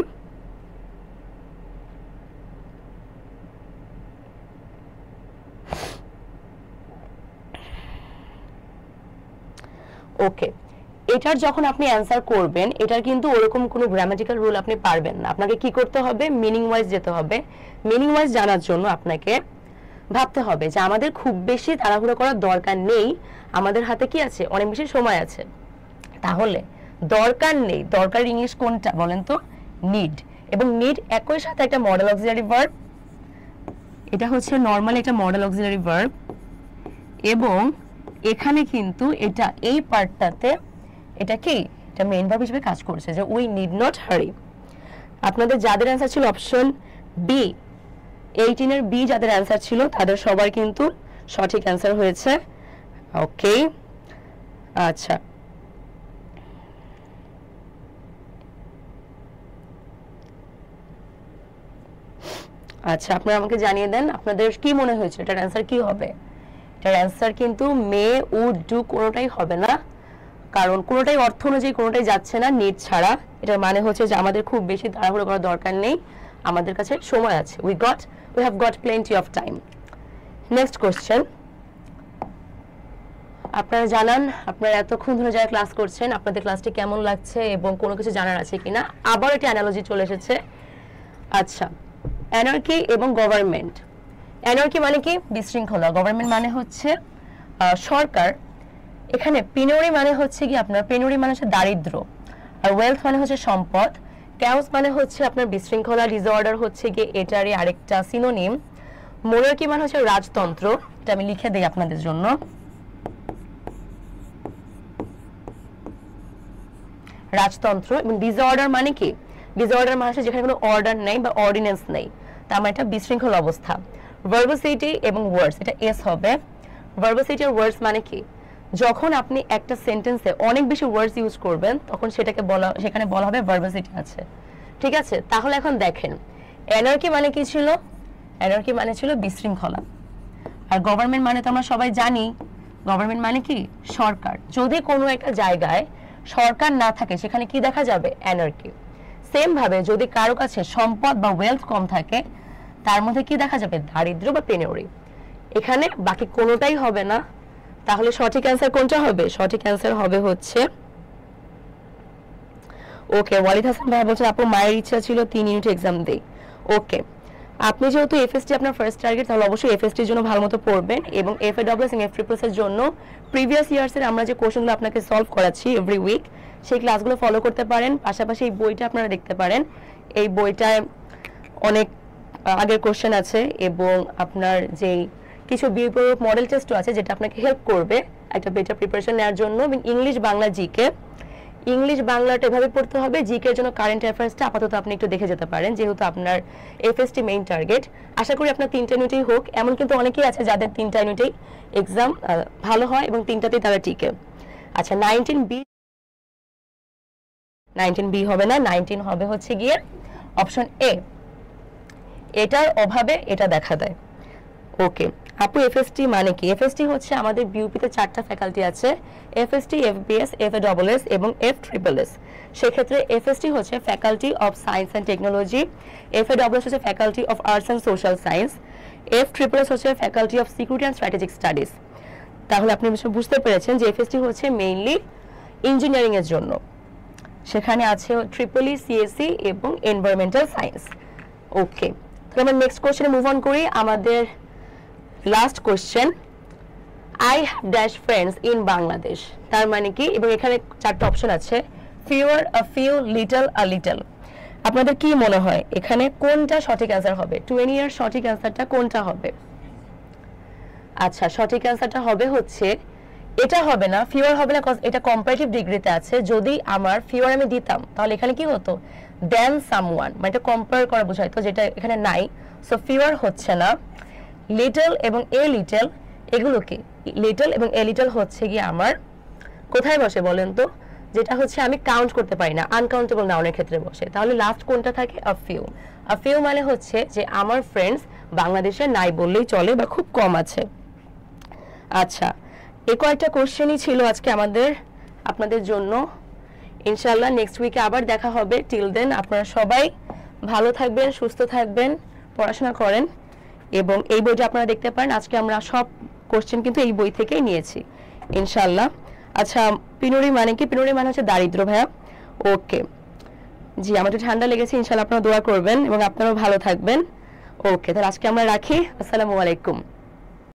ওকে, এটার যখন আপনি অ্যান্সার করবেন, এটার কিন্তু ওরকম কোনো গ্রামাটিক্যাল রুল আপনি পারবেন না। আপনাকে কি করতে হবে? মিনিং ওয়াইজ যেতে হবে। মিনিং ওয়াইজ জানার জন্য আপনাকে ভাবতে হবে যে আমাদের খুব বেশি তাড়াহুড়ো করার দরকার নেই, আমাদের হাতে কি আছে, অনেক বেশি সময় আছে। তাহলে দরকার নেই, দরকার ইংলিশ কোনটা বলেন তো? নিড। এবং নিড একই সাথে একটা মডেল অক্সিলারি ভার্ব, এটা হচ্ছে নরমালি একটা মডেল অক্সিলারি ভার্ব, এবং এখানে কিন্তু এটা এই পার্টটাতে এটা কি, এটা মেইন ভার্ব হিসেবে কাজ করছে, যে উই নিড নট হারি। আপনাদের যাদের অ্যান্সার ছিল অপশন বি, 18 এর বি, যাদের অ্যান্সার ছিল তাদের সবার কিন্তু সঠিক অ্যান্সার হয়েছে। ওকে, আচ্ছা আচ্ছা, আপনারা আমাকে জানিয়ে দেন আপনাদের কি মনে হয়েছে, এটার অ্যান্সার কি হবে? এটার অ্যান্সার কিন্তু মে, উড, ডু কোনোটাই হবে না, কারণ কোনোটাই অর্থ অনুযায়ী কোনোটাই যাচ্ছে না নিড ছাড়া। এটার মানে হচ্ছে যে আমাদের খুব বেশি তাড়াহুড়ো করার দরকার নেই, আমাদের কাছে সময় আছে, we have got plenty of time. Next question, আপনারা জানান আপনারা এতক্ষণ ধরে যারা ক্লাস করছেন আপনাদের ক্লাসটি কেমন লাগছে এবং কোনো কিছু জানার আছে কিনা। আবার একটা অ্যানালজি চলে এসেছে। আচ্ছা, অ্যানার্কি এবং গভর্নমেন্ট। অ্যানার্কি মানে কি? বিশৃঙ্খলা। গভর্নমেন্ট মানে হচ্ছে সরকার। এখানে পেনুরি মানে হচ্ছে কি আপনার, পেনুরি মানে হচ্ছে দারিদ্র, আর ওয়েলথ মানে হচ্ছে সম্পদ। ক্যাওস মানে হচ্ছে আপনার বিশৃঙ্খলা, ডিসঅর্ডার হচ্ছে গিয়ে এটারই আরেকটা সিনোনিম। মোনার্কি মানে হচ্ছে রাজতন্ত্র, এটা আমি লিখে দিই আপনাদের জন্য। রাজতন্ত্র। এবং ডিসঅর্ডার মানে কি? ডিসঅর্ডার মানে হচ্ছে যেখানে কোনো অর্ডার নেই বা অর্ডিন্যান্স নেই, তার মানে এটা বিশৃঙ্খল অবস্থা। ভার্বোসিটি এবং ওয়ার্ডস, এটা এস হবে। ভার্বোসিটি আর ওয়ার্ডস মানে কি? যখন আপনি একটা সেন্টেন্সে অনেক বেশি ওয়ার্ডস ইউজ করবেন তখন সেখানে বলা হবে ভার্বোসিটি আছে। ঠিক আছে, তাহলে এখন দেখেন অ্যানার্কি মানে কি ছিল? অ্যানার্কি মানে ছিল বিশৃঙ্খলা। আর গভর্নমেন্ট মানে তো আমরা সবাই জানি, গভর্নমেন্ট মানে কি? সরকার। যদি কোনো একটা জায়গায় সরকার না থাকে সেখানে কি দেখা যাবে? অ্যানার্কি। সেম ভাবে যদি কারো কাছে সম্পদ বা ওয়েলথ কম থাকে তার মধ্যে কি দেখা যাবে? দারিদ্র বা পেনুরি। এখানে বাকি কোনোটাই হবে না। তাহলে সঠিক অ্যান্সার কোনটা হবে? সঠিক অ্যান্সার হবে হচ্ছে, ওকে, ওয়ালিদ হাসান ভাই বলছেন আপু মায়ের ইচ্ছা ছিল 3 ইউনিট এক্সাম দেই। ওকে, আপনি যেহেতু এফএসটি আপনার ফার্স্ট টার্গেট, তাহলে অবশ্যই এফএসটির জন্য ভালো মতো পড়বেন এবং এফএডব্লিউএস এবং এফট্রিপলএস এর জন্য প্রিভিয়াস ইয়ার্সের আমরা যে কোশ্চেনগুলো আপনাকে সলভ করাচ্ছি এভরি উইক, সেই ক্লাসগুলো ফলো করতে পারেন। পাশাপাশি এই বইটা আপনারা দেখতে পারেন, এই বইটায় অনেক আগের কোশ্চেন আছে এবং আপনার যেই কিছু বিপরীত মডেল টেস্টও আছে যেটা আপনাকে হেল্প করবে একটা বেটার প্রিপারেশন নেওয়ার জন্য। এবং ইংলিশ বাংলা জিকে, ইংলিশ বাংলাটা এভাবে পড়তে হবে, জিকে এর জন্য কারেন্ট অ্যাফেয়ার্সটা আপাতত আপনি একটু দেখে যেতে পারেন, যেহেতু আপনার এফএসটি মেইন টার্গেট। আশা করি আপনার 3টা ইউনিটেই হোক, এমন কিন্তু অনেকেই আছে যাদের 3টা ইউনিটেই এক্সাম ভালো হয় এবং 3টাতেই তারা টিকে। আচ্ছা, 19B হবে না, 19 হবে হচ্ছে গিয়ে অপশন এ, এটার অভাবে এটা দেখা দেয়। ওকে আপু, এফএসটি মানে কি? এফএসটি হচ্ছে আমাদের বিউপিতে 4টা ফ্যাকাল্টি আছে, এফএসটি, এফবিএস, এফএডব্লিউএস এবং এফট্রিপলএস। সেক্ষেত্রে এফএসটি হচ্ছে faculty of science and technology, FAWS হচ্ছে faculty of arts and social science, F triple S হচ্ছে faculty of security and strategic studies. তাহলে আপনি বুঝতে পেরেছেন যে এফএসটি হচ্ছে মেইনলি ইঞ্জিনিয়ারিং এর জন্য, সেখানে আছে ট্রিপলি, সিএসসি এবং এনভায়রনমেন্টাল সায়েন্স। ওকে, তাহলে আমরা নেক্সট কোশ্চেনে মুভ অন করি। আমাদের last question, I have dash friends in Bangladesh, তার মানে কি? এবং এখানে 4টা অপশন আছে, fewer, a few, little, a little. আপনাদের কি মনে হয় এখানে কোনটা সঠিক অ্যান্সার হবে? 20 এর সঠিক অ্যান্সারটা কোনটা হবে? আচ্ছা, সঠিক অ্যান্সারটা হবে হচ্ছে, এটা হবে না, ফিউয়ার হবে না, কজ এটা কম্পারেটিভ ডিগ্রিতে আছে। যদি আমার ফিউয়ার আমি দিতাম তাহলে এখানে কি হতো? দেন সামওয়ান, মানে এটা কম্পেয়ার করা বোঝাইতো, যেটা এখানে নাই। সো ফিউয়ার হচ্ছে না। লিটল এবং এ লিটল, এগুলো কি? লিটল এবং এ লিটল হচ্ছে কি আমার কোথায় বসে বলেন তো? যেটা হচ্ছে আমি কাউন্ট করতে পারি না, আনকাউন্টেবল নাউনের ক্ষেত্রে বসে। তাহলে লাস্ট কোনটা থাকে? A few. আ ফিউ মানে হচ্ছে যে আমার ফ্রেন্ডস বাংলাদেশে নাই বললেই চলে বা খুব কম আছে। আচ্ছা, এই কয়েকটা কোশ্চেনই ছিল আজকে আপনাদের জন্য। ইনশাআল্লাহ নেক্সট উইকে আবার দেখা হবে। টিল দেন আপনারা সবাই ভালো থাকবেন, সুস্থ থাকবেন, পড়াশোনা করেন এবং এই বইটা আপনারা দেখতে পারেন। আজকে আমরা সব কোশ্চেন কিন্তু এই বই থেকেই নিয়েছি ইনশাআল্লাহ। আচ্ছা, পিনুরি মানে কি? পিনুরি মানে হচ্ছে দারিদ্র ভাইয়া। ওকে জি, আমাদের ঠান্ডা লেগেছে, ইনশাআল্লাহ আপনারা দোয়া করবেন এবং আপনারাও ভালো থাকবেন। ওকে, তাহলে আজকে আমরা রাখি। আসসালামু আলাইকুম।